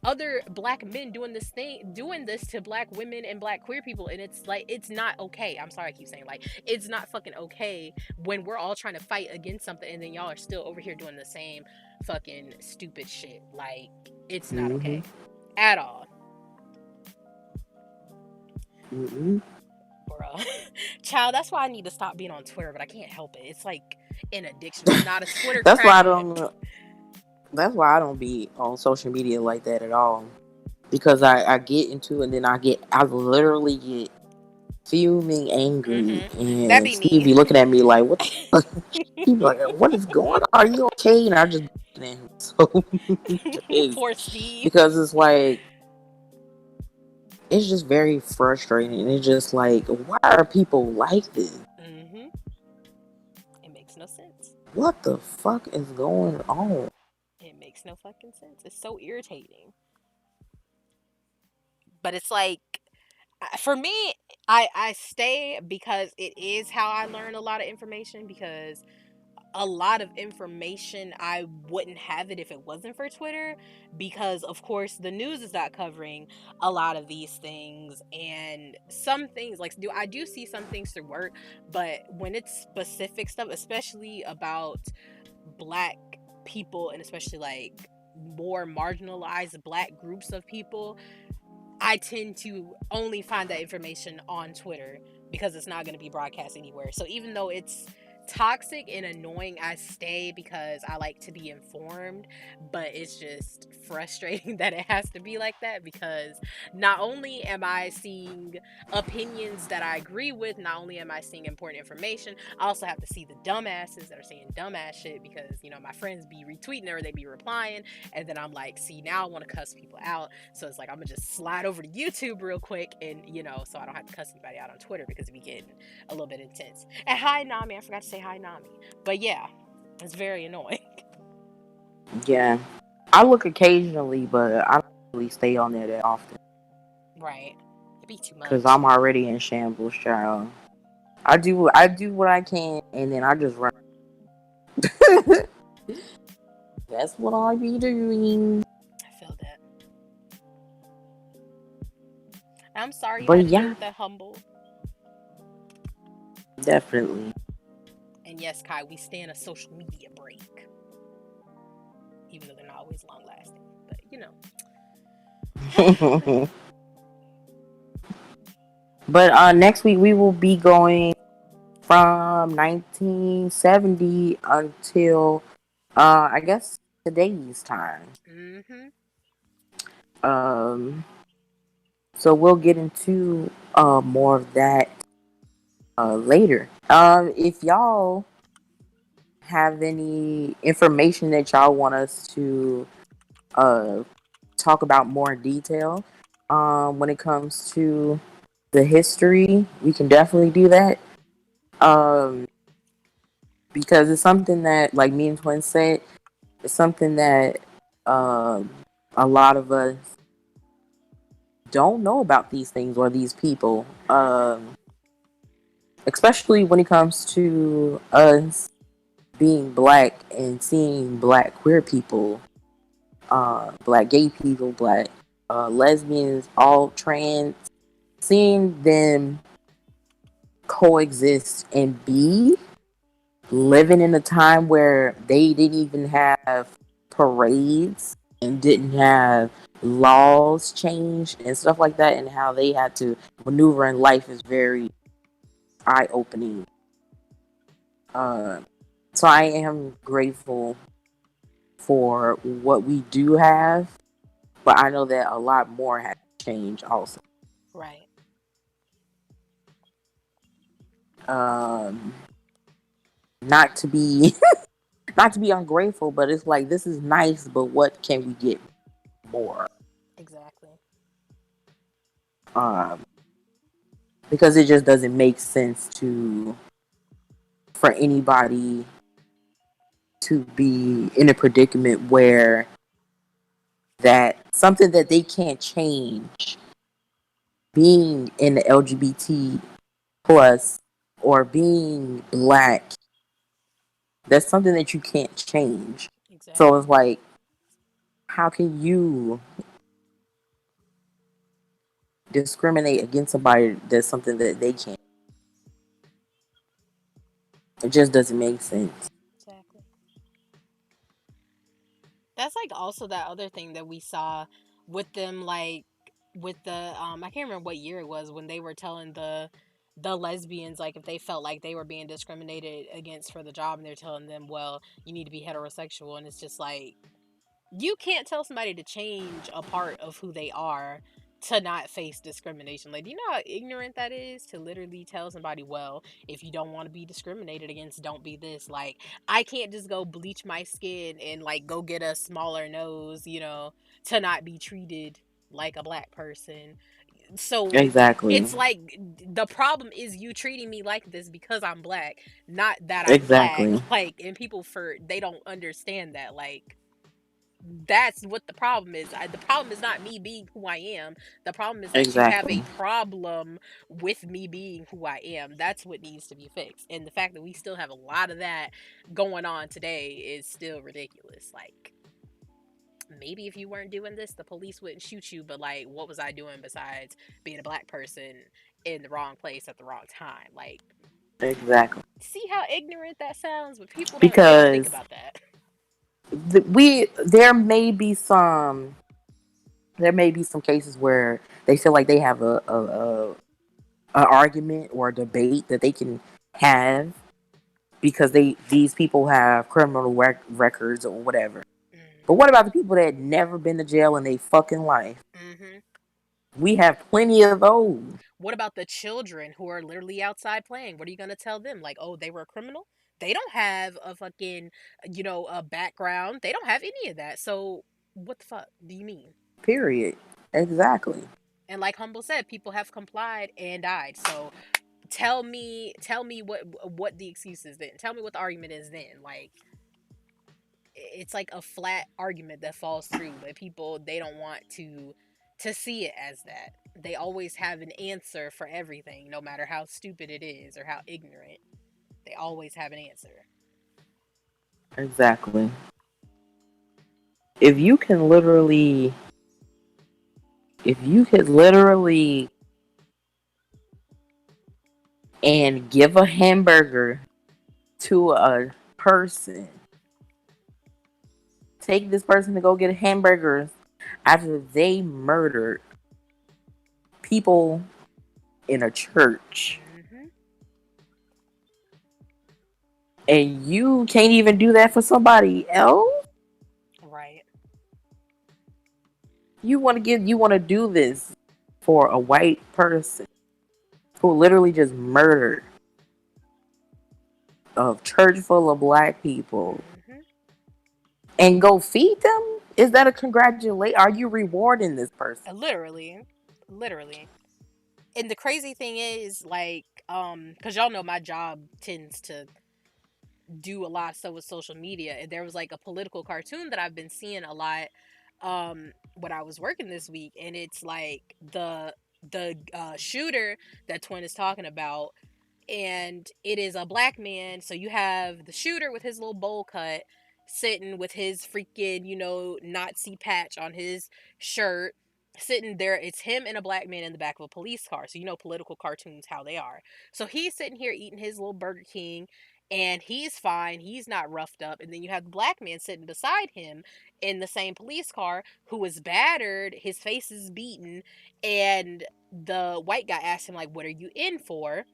other black men doing this to black women and black queer people, and it's like, it's not okay. I'm sorry I keep saying, like, it's not fucking okay when we're all trying to fight against something and then y'all are still over here doing the same fucking stupid shit. Like, it's not Mm-hmm. okay. at all. Mm-mm. Bruh. Child, that's why I need to stop being on Twitter, but I can't help it. It's like an addiction. I'm not a Twitter That's why I crackhead. don't. That's why I don't be on social media like that at all. Because I get into it and then I literally get fuming angry, Mm-hmm. That and be Steve me. be looking at me like, what the fuck? He be like, what is going on? Are you okay? And I just so pissed Poor Steve. because it's like it's just very frustrating. And it's just like, why are people like this? Mm-hmm. It makes no sense. What the fuck is going on? It makes no fucking sense. It's so irritating. But it's like for me, I stay because it is how I learn a lot of information, because a lot of information I wouldn't have it if it wasn't for Twitter, because of course the news is not covering a lot of these things, and some things like do see some things through work, but when it's specific stuff, especially about black people, and especially like more marginalized black groups of people, I tend to only find that information on Twitter because it's not going to be broadcast anywhere. So even though it's toxic and annoying, I stay because I like to be informed. But it's just frustrating that it has to be like that, because not only am I seeing opinions that I agree with, not only am I seeing important information, I also have to see the dumbasses that are saying dumbass shit, because, my friends be retweeting or they be replying. And then I'm like, see, now I want to cuss people out. So it's like, I'm gonna just slide over to YouTube real quick, and so I don't have to cuss anybody out on Twitter because it be getting a little bit intense. And hi Nami, I forgot to say hi Nami. But yeah, it's very annoying. Yeah, I look occasionally, but I don't really stay on there that often Right. It'd be too because much. I'm already in shambles, child. I do what I can, and then I just run. That's what I be doing. I feel that. I'm sorry you But had to deal yeah, with that, humble. definitely. And yes, Kai, we stand a social media break. Even though they're not always long lasting. But But next week we will be going from 1970 until I guess today's time. Mm-hmm. Um, so we'll get into more of that later. If y'all have any information that y'all want us to uh talk about more in detail, when it comes to the history, we can definitely do that. Um, because it's something that, like me and Twin said, it's something that um, a lot of us don't know about these things or these people. Mm-hmm. Especially when it comes to us being black and seeing black queer people, black gay people, black lesbians, all trans, seeing them coexist and be living in a time where they didn't even have parades and didn't have laws changed and stuff like that, and how they had to maneuver in life is very eye opening. Uh, so I am grateful for what we do have, but I know that a lot more has changed also. Right. Um, not to be not to be ungrateful, but it's like this is nice, but what can we get more? Exactly. Um, because it just doesn't make sense to for anybody to be in a predicament where that something that they can't change, being in the LGBT plus or being black, that's something that you can't change. So it's Exactly. like, how can you discriminate against somebody that's something that they can't? It just doesn't make sense. Exactly. That's like also that other thing that we saw with them, like with the I can't remember what year it was when they were telling the lesbians, like, if they felt like they were being discriminated against for the job, and they're telling them, well, you need to be heterosexual. And it's just like, you can't tell somebody to change a part of who they are to not face discrimination. Like, do you know how ignorant that is to literally tell somebody, well, if you don't want to be discriminated against, don't be this. Like, I can't just go bleach my skin and like go get a smaller nose, to not be treated like a black person. So Exactly. it's like, the problem is you treating me like this because I'm black, not that I'm black. Exactly. Like, and people, they don't understand that. Like, that's what the problem is. The problem is not me being who I am. The problem is that you have a Exactly. problem with me being who I am. That's what needs to be fixed. And the fact that we still have a lot of that going on today is still ridiculous. Like, maybe if you weren't doing this, the police wouldn't shoot you, but like, what was I doing besides being a black person in the wrong place at the wrong time? Like, Exactly. see how ignorant that sounds? But people don't, they don't think Because about that. there may be some cases where they feel like they have a argument or a debate that they can have because these people have criminal records or whatever. But what about the people that never been to jail in their fucking life? Mm-hmm. We have plenty of those. What about the children who are literally outside playing? What are you going to tell them? Like, oh, they were a criminal? They don't have a fucking, a background. They don't have any of that. So, what the fuck do you mean? Period. Exactly. And like Humble said, people have complied and died. So, tell me what the excuse is then. Tell me what the argument is then. Like, it's like a flat argument that falls through, but people, they don't want to see it as that. They always have an answer for everything, no matter how stupid it is or how ignorant. They always have an answer. Exactly. If you can literally, if you could literally and give a hamburger to a person, take this person to go get hamburgers after they murdered people in a church, Mm-hmm. and you can't even do that for somebody else. Right. You want to do this for a white person who literally just murdered a church full of black people Mm-hmm. and go feed them? Is that a congratulate? Are you rewarding this person? Literally, literally. And the crazy thing is, like, because y'all know my job tends to do a lot of stuff with social media, and there was like a political cartoon that I've been seeing a lot when I was working this week, and it's like the shooter that Twin is talking about, and it is a black man. So you have the shooter with his little bowl cut sitting with his freaking, Nazi patch on his shirt, sitting there. It's him and a black man in the back of a police car. So, political cartoons, how they are. So he's sitting here eating his little Burger King, and he's fine. He's not roughed up. And then you have the black man sitting beside him in the same police car who is battered. His face is beaten. And the white guy asks him, like, what are you in for?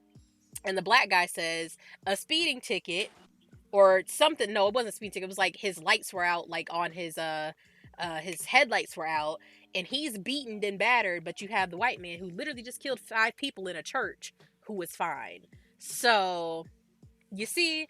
And the black guy says, a speeding ticket or something. No, it wasn't a speeding ticket. It was like his lights were out, like on his headlights were out, and he's beaten and battered. But you have the white man who literally just killed 5 people in a church who was fine. So you see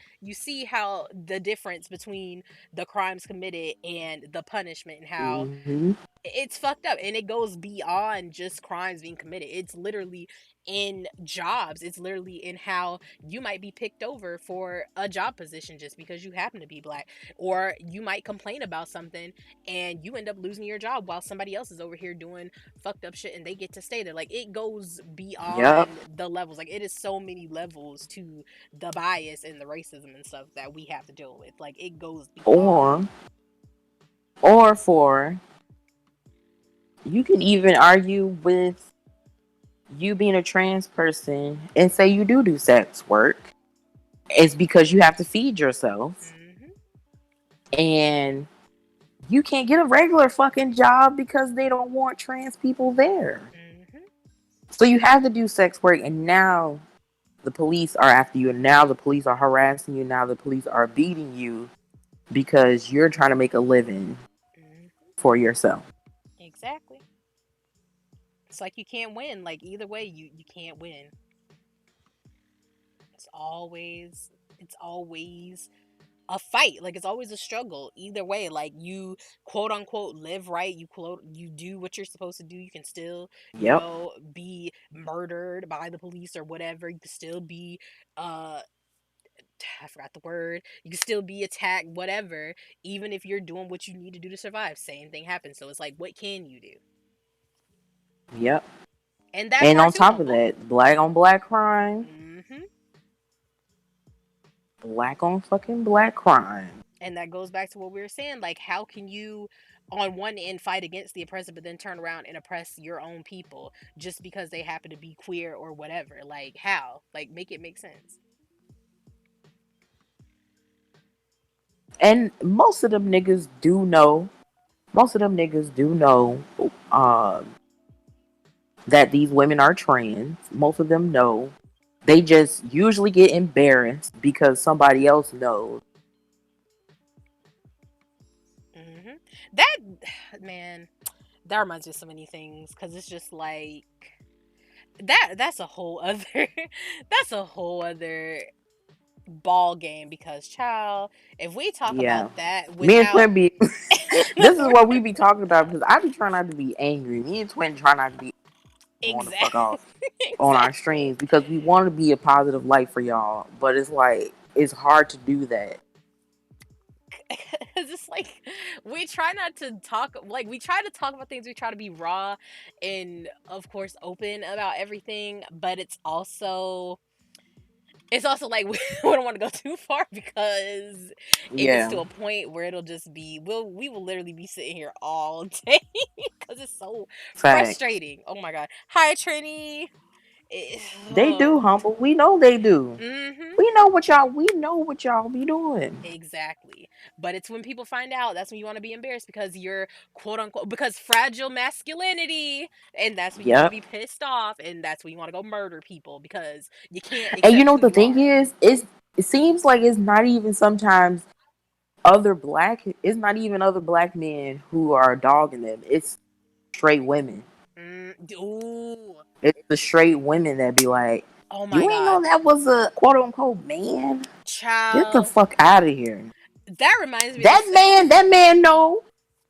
how the difference between the crimes committed and the punishment, and how Mm-hmm. it's fucked up, and it goes beyond just crimes being committed. It's literally in jobs. It's literally in how you might be picked over for a job position just because you happen to be black, or you might complain about something and you end up losing your job while somebody else is over here doing fucked up shit and they get to stay there. Like, it goes Yep. beyond the levels. Like, it is so many levels to the bias and the racism and stuff that we have to deal with. Like, it goes beyond. Or for, you can even argue with you being a trans person and say you do sex work. It's because you have to feed yourself, Mm-hmm. and you can't get a regular fucking job because they don't want trans people there. Mm-hmm. So you have to do sex work, and now the police are after you, and now the police are harassing you. Now the police are beating you because you're trying to make a living Mm-hmm. for yourself. Exactly. It's like you can't win. Like either way, you can't win. It's always it's always a fight. Like it's always a struggle. Either way, like you quote unquote live right. You do what you're supposed to do. You can still, Yep. be murdered by the police or whatever. You can still be uh I forgot the word. You can still be attacked, whatever, even if you're doing what you need to do to survive. Same thing happens. So it's like, what can you do? Yep. And that And part on too, top of humble. that, black on black crime, Hmm. black on fucking black crime. And that goes back to what we were saying. Like, how can you, on one end, fight against the oppressor, but then turn around and oppress your own people just because they happen to be queer or whatever? Like, how? Like, make it make sense. And most of them niggas do know. Most of them niggas do know that these women are trans. Most of them know. They just usually get embarrassed because somebody else knows. Hmm. That, man, that reminds me of so many things because it's just like, that's a whole other that's a whole other ball game because child, if we talk Yeah. about that Me and without Twin be this is what we be talking about because I be trying not to be angry. Me and Twin try not to be going the fuck exactly off on our exactly streams because we want to be a positive light for y'all. But it's like it's hard to do that. it's just like we try not to talk, like we try to talk about things, we try to be raw and of course open about everything, but it's also like we don't want to go too far because it gets Yeah. to a point where it'll just be we will literally be sitting here all day because it's so Facts. frustrating. Oh my god. Hi Trini. It, They do, humble. We know they do. mm-hmm. We know what y'all be doing. Exactly. But it's when people find out, that's when you want to be embarrassed because you're quote unquote, because fragile masculinity. And that's when you want to Yep. be pissed off. And that's when you want to go murder people because you can't And you accept know who what the you thing are. is? It seems like it's not even other black men who are dogging them. It's straight women. Ooh. It's the straight women that be like, Oh my you ain't know God. that was a quote unquote man? Get the Child. fuck out of here. That reminds me of That this. man, that man know.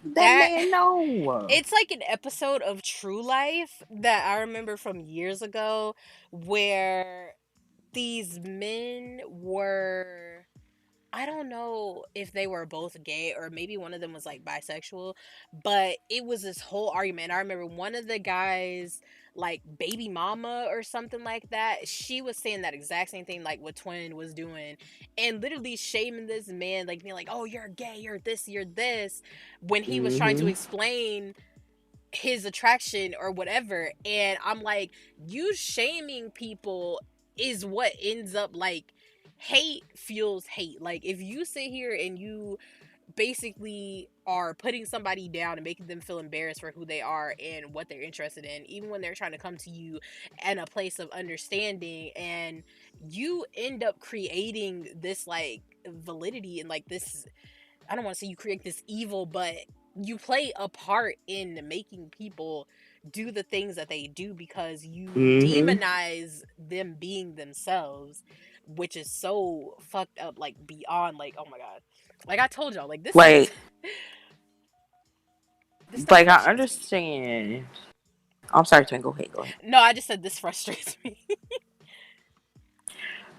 That That man know. it's like an episode of True Life that I remember from years ago where these men were, I don't know if they were both gay or maybe one of them was like bisexual, but it was this whole argument. I remember one of the guys, like baby mama or something like that, she was saying that exact same thing like what Twin was doing and literally shaming this man, like being like, oh, you're gay, you're this, when he was trying to Mm-hmm. explain his attraction or whatever. And I'm like, you shaming people is what ends up like, hate fuels hate. Like if you sit here and you basically are putting somebody down and making them feel embarrassed for who they are and what they're interested in, even when they're trying to come to you in a place of understanding, and you end up creating this like validity and like this, I don't want to say you create this evil, but you play a part in making people do the things that they do because you Mm-hmm. demonize them being themselves, which is so fucked up, like beyond, like, oh my god. Like I told y'all, like this Like, this stuff like I frustrates me. understand. I'm sorry, Twin. Go ahead. Go ahead. No, I just said this frustrates me.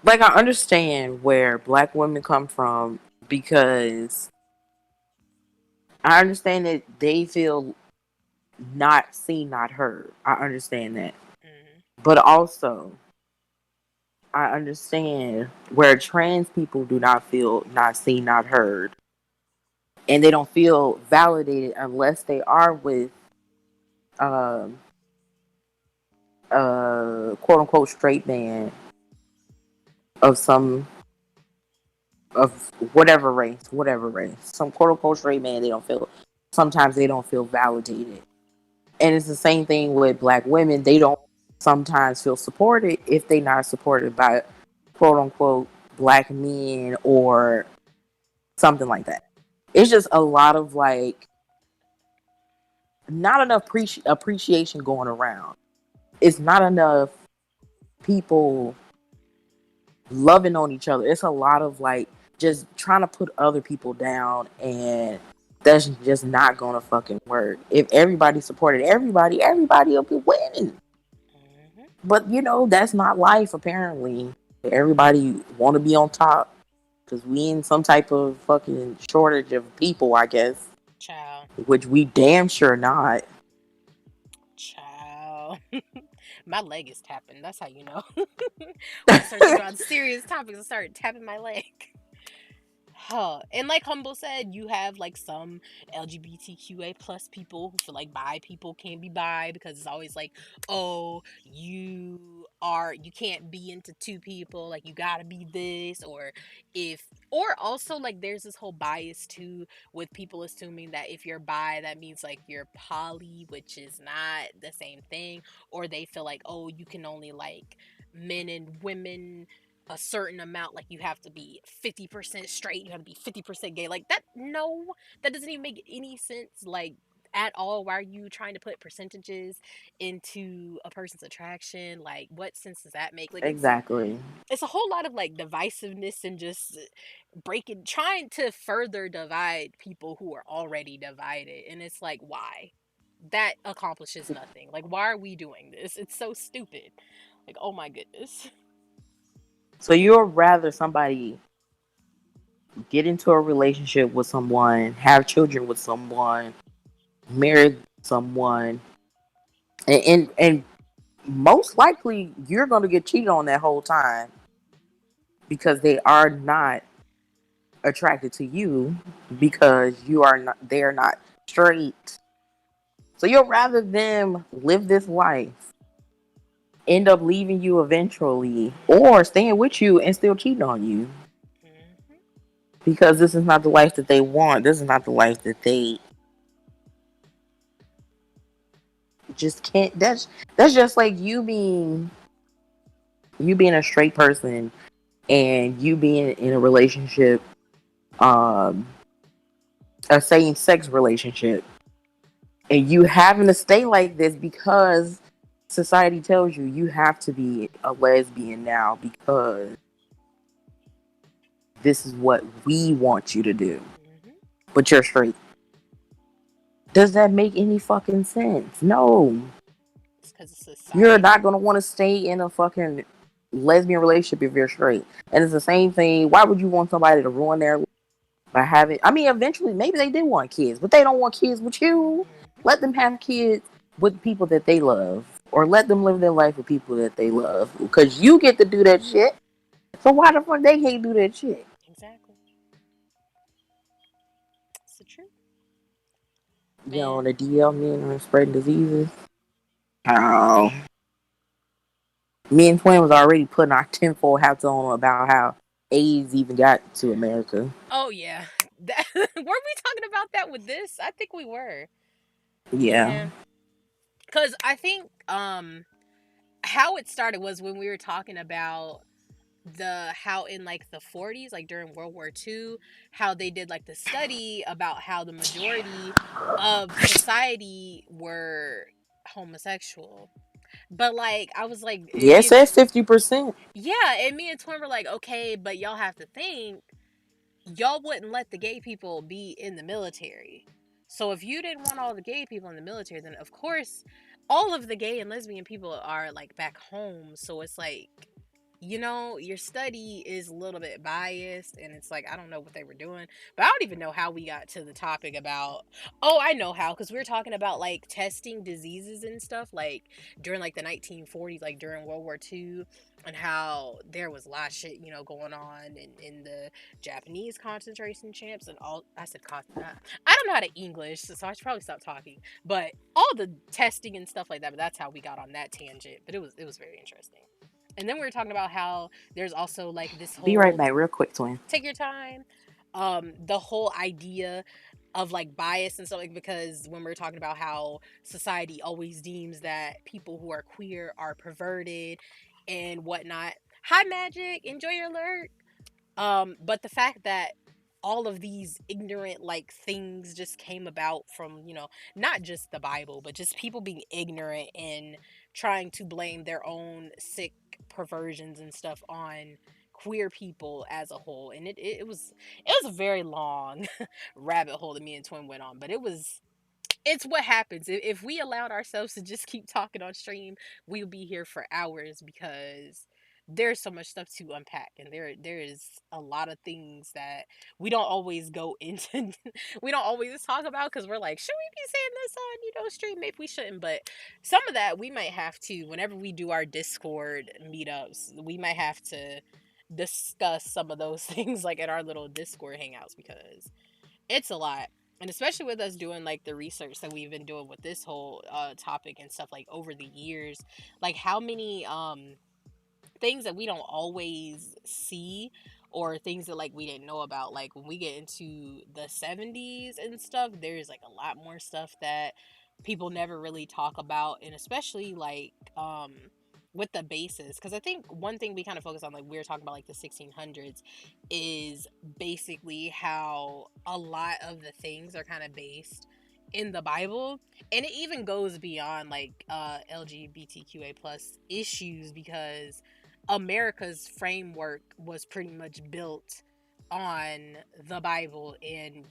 Like I understand where black women come from because I understand that they feel not seen, not heard. I understand that. Hmm. But also, I understand where trans people do not feel not seen, not heard. And they don't feel validated unless they are with um quote unquote straight man of some of whatever race, some quote unquote straight man they don't feel sometimes they don't feel validated. And it's the same thing with black women. They don't sometimes feel supported if they're not supported by quote unquote black men or something like that. It's just a lot of like not enough appreciation going around. It's not enough people loving on each other. It's a lot of like just trying to put other people down, and that's just not gonna fucking work. If everybody supported everybody, everybody will be winning. But you know, that's not life apparently. Everybody want to be on top because we in some type of fucking shortage of people, I guess. Child. Which we damn sure not. Child. My leg is tapping. That's how you know. When I start thinking about serious topics, I start tapping my leg. Huh. And like Humble said, you have like some LGBTQA plus people who feel like bi people can't be bi because it's always like, oh, you can't be into two people, like you gotta be this, or also like there's this whole bias too with people assuming that if you're bi that means like you're poly, which is not the same thing, or they feel like, oh, you can only like men and women a certain amount, like you have to be 50% straight, you have to be 50% gay, like that. No, that doesn't even make any sense, like at all. Why are you trying to put percentages into a person's attraction? Like what sense does that make? Like Exactly. it's a whole lot of like divisiveness and just breaking, trying to further divide people who are already divided, and it's like, why? That accomplishes nothing. Like why are we doing this? It's so stupid. Like, oh my goodness. So you'd rather somebody get into a relationship with someone, have children with someone, marry someone, and most likely you're going to get cheated on that whole time because they are not attracted to you because you are not, they're not straight. So you'll rather them live this life, end up leaving you eventually, or staying with you and still cheating on you because this is not the life that they want. This is not the life that they just can't. That's just like you being a straight person and you being in a relationship, um, a same sex relationship, and you having to stay like this because society tells you have to be a lesbian now because this is what we want you to do, but you're straight. Does that make any fucking sense? No. It's because of society. You're not gonna want to stay in a fucking lesbian relationship if you're straight. And it's the same thing. Why would you want somebody to ruin their life by having? I mean, eventually, maybe they did want kids, but they don't want kids with you. Let them have kids with people that they love, or let them live their life with people that they love, because you get to do that shit. So why the fuck they can't do that shit? Exactly. It's the truth. You know, on the DL, men are spreading diseases. Oh. Me and Twin was already putting our tinfoil hats on about how AIDS even got to America. Oh yeah. Were we talking about that with this? I think we were. Yeah. Cause I think how it started was when we were talking about how in like the 40s, like during World War II, how they did like the study about how the majority of society were homosexual. But like I was like, Yes, at 50%. Yeah, and me and Twin were like, okay, but y'all have to think, y'all wouldn't let the gay people be in the military. So if you didn't want all the gay people in the military, then of course all of the gay and lesbian people are like back home. So it's like, your study is a little bit biased, and it's like, I don't know what they were doing, but I don't even know how we got to the topic about, oh, I know how, because we were talking about like testing diseases and stuff, like during like the 1940s, like during World War II, and how there was a lot of shit, going on in the Japanese concentration camps and all. I don't know how to English, so I should probably stop talking, but all the testing and stuff like that, but that's how we got on that tangent, but it was very interesting. And then we were talking about how there's also like this whole, Be right back real quick, Twin. take your time, the whole idea of like bias and stuff, like, because when we're talking about how society always deems that people who are queer are perverted and whatnot. Hi, Magic, enjoy your lurk. But the fact that all of these ignorant like things just came about from, not just the Bible, but just people being ignorant and trying to blame their own sick perversions and stuff on queer people as a whole. And it was a very long rabbit hole that me and Twin went on, but it's what happens if we allowed ourselves to just keep talking on stream. We'll be here for hours because there's so much stuff to unpack, and there is a lot of things that we don't always go into. We don't always talk about because we're like, should we be saying this on stream? Maybe we shouldn't, but some of that we might have to whenever we do our Discord meetups. We might have to discuss some of those things like at our little Discord hangouts because it's a lot. And especially with us doing like the research that we've been doing with this whole topic and stuff like over the years, like how many things that we don't always see or things that like we didn't know about, like when we get into the 70s and stuff, there's like a lot more stuff that people never really talk about. And especially like with the bases, because I think one thing we kind of focus on, like we were talking about like the 1600s, is basically how a lot of the things are kind of based in the Bible. And it even goes beyond like LGBTQA plus issues, because America's framework was pretty much built on the Bible and,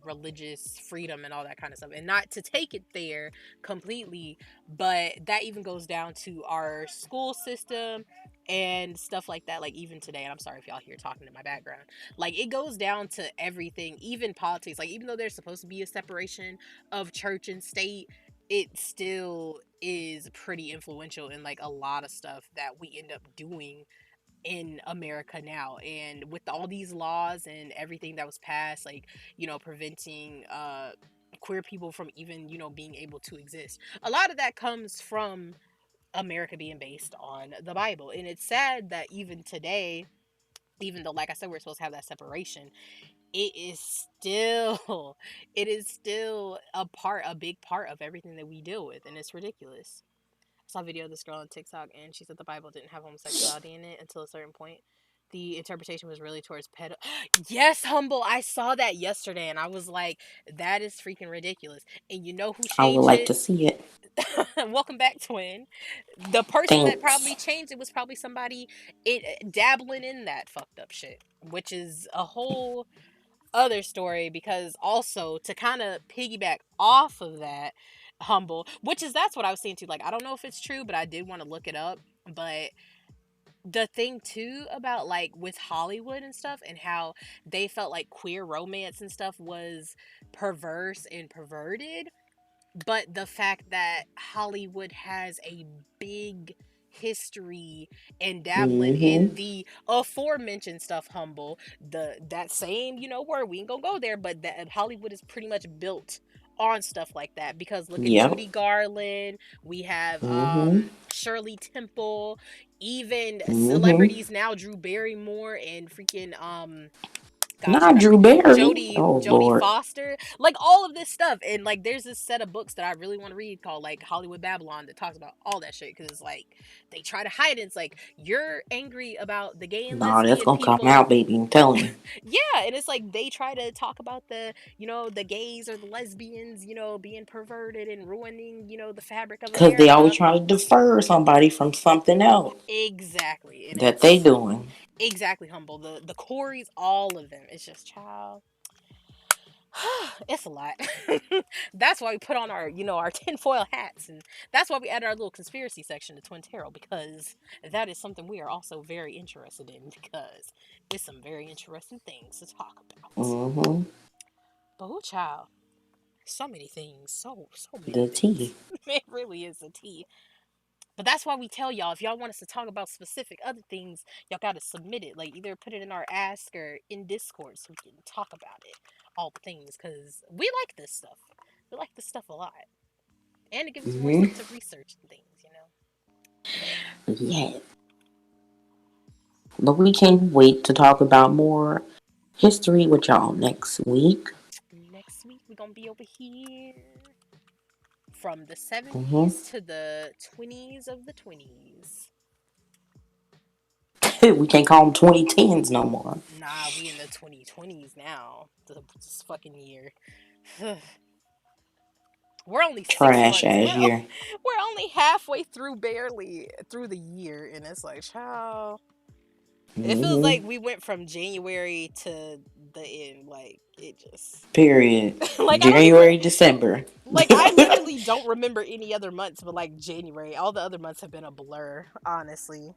religious freedom and all that kind of stuff. And not to take it there completely, but that even goes down to our school system and stuff like that. Like even today, and I'm sorry if y'all hear talking in my background, like it goes down to everything, even politics. Like even though there's supposed to be a separation of church and state, it still is pretty influential in like a lot of stuff that we end up doing in America now. And with all these laws and everything that was passed, like, preventing queer people from even, being able to exist. A lot of that comes from America being based on the Bible. And it's sad that even today, even though like I said we're supposed to have that separation, it is still it is still a big part of everything that we deal with, and it's ridiculous. I saw a video of this girl on TikTok, and she said the Bible didn't have homosexuality in it until a certain point. The interpretation was really towards pedo. Yes, Humble. I saw that yesterday, and I was like, that is freaking ridiculous. And you know who I would changed like to it? see it. Welcome back, Twin. The person that Thanks. probably changed it was probably somebody dabbling in that fucked up shit, which is a whole other story. Because also to kind of piggyback off of that, Humble, which is that's what I was saying too, like I don't know if it's true, but I did want to look it up. But the thing too about like with Hollywood and stuff, and how they felt like queer romance and stuff was perverse and perverted, but the fact that Hollywood has a big history and dabbling Mm-hmm. in the aforementioned stuff, Humble, that same word, we ain't gonna go there, but that Hollywood is pretty much built on stuff like that. Because look at Yep. Judy Garland, we have Mm-hmm. Shirley Temple, even Mm-hmm. celebrities now, Drew Barrymore and freaking gosh, I Not gotta Drew think. Barry. Jodie Oh Jodie Lord. Foster, like all of this stuff. And like there's this set of books that I really want to read called like Hollywood Babylon, that talks about all that shit, because it's like they try to hide it. It's like you're angry about the gay and Nah, that's lesbian gonna come people. out, baby. I'm telling you. Yeah, and it's like they try to talk about the gays or the lesbians, being perverted and ruining, the fabric of Cause they always America. try to defer somebody from something else Exactly. And that they it's doing. exactly, Humble. The Corys, all of them. It's just child. It's a lot. That's why we put on our tinfoil hats, and that's why we added our little conspiracy section to Twin Tarot, because that is something we are also very interested in, because it's some very interesting things to talk about. Mm-hmm. But oh, child, so many things, so many The things. tea. It really is a tea. But that's why we tell y'all, if y'all want us to talk about specific other things, y'all gotta submit it. Like either put it in our ask or in Discord so we can talk about it. All the things, because we like this stuff. We like this stuff a lot. And it gives us more Mm-hmm. stuff to research and things. Yeah. But we can't wait to talk about more history with y'all next week. Next week we're gonna be over here from the Hmm. 70s to the 20s of the 20s. We can't call them 2010s no more. Nah, we in the 2020s now. This fucking year. We're only six Trash months. ass year. We're only halfway through, barely through the year, and it's like, child. It feels Hmm. like we went from January to the end. Like it just, Period. like I don't even January, December. like. I literally don't remember any other months, but like January. All the other months have been a blur, honestly.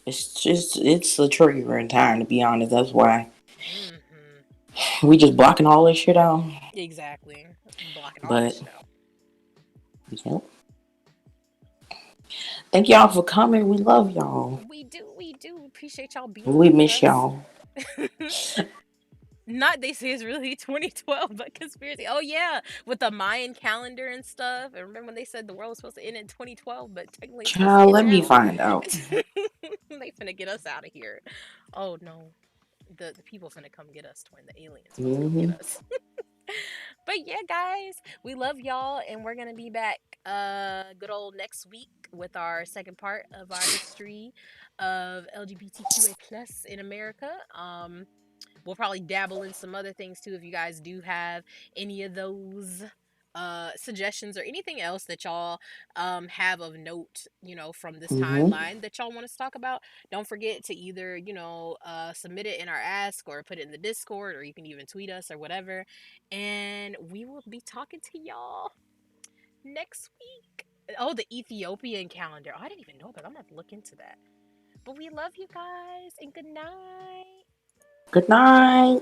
It's a triggering time, to be honest. That's why Hmm. we just blocking all this shit out. Exactly. Blocking all that But shit out. yep. Thank y'all for coming. We love y'all. We do appreciate y'all being We here with miss us. y'all. Not they say it's really 2012, but conspiracy. Oh yeah, with the Mayan calendar and stuff. And remember when they said the world was supposed to end in 2012, but technically it's supposed to Child, end let me now. find out. They finna get us out of here. Oh no, the people finna come get us. Twin, the aliens about to come get Hmm. us. But yeah, guys, we love y'all, and we're gonna be back good old next week with our second part of our history of LGBTQA plus in America. We'll probably dabble in some other things too if you guys do have any of those suggestions or anything else that y'all have of note, from this Hmm. timeline that y'all want us to talk about. Don't forget to either, submit it in our ask or put it in the Discord, or you can even tweet us or whatever. And we will be talking to y'all next week. Oh, the Ethiopian calendar. Oh, I didn't even know about that. I'm gonna have to look into that. But we love you guys, and good night. Good night.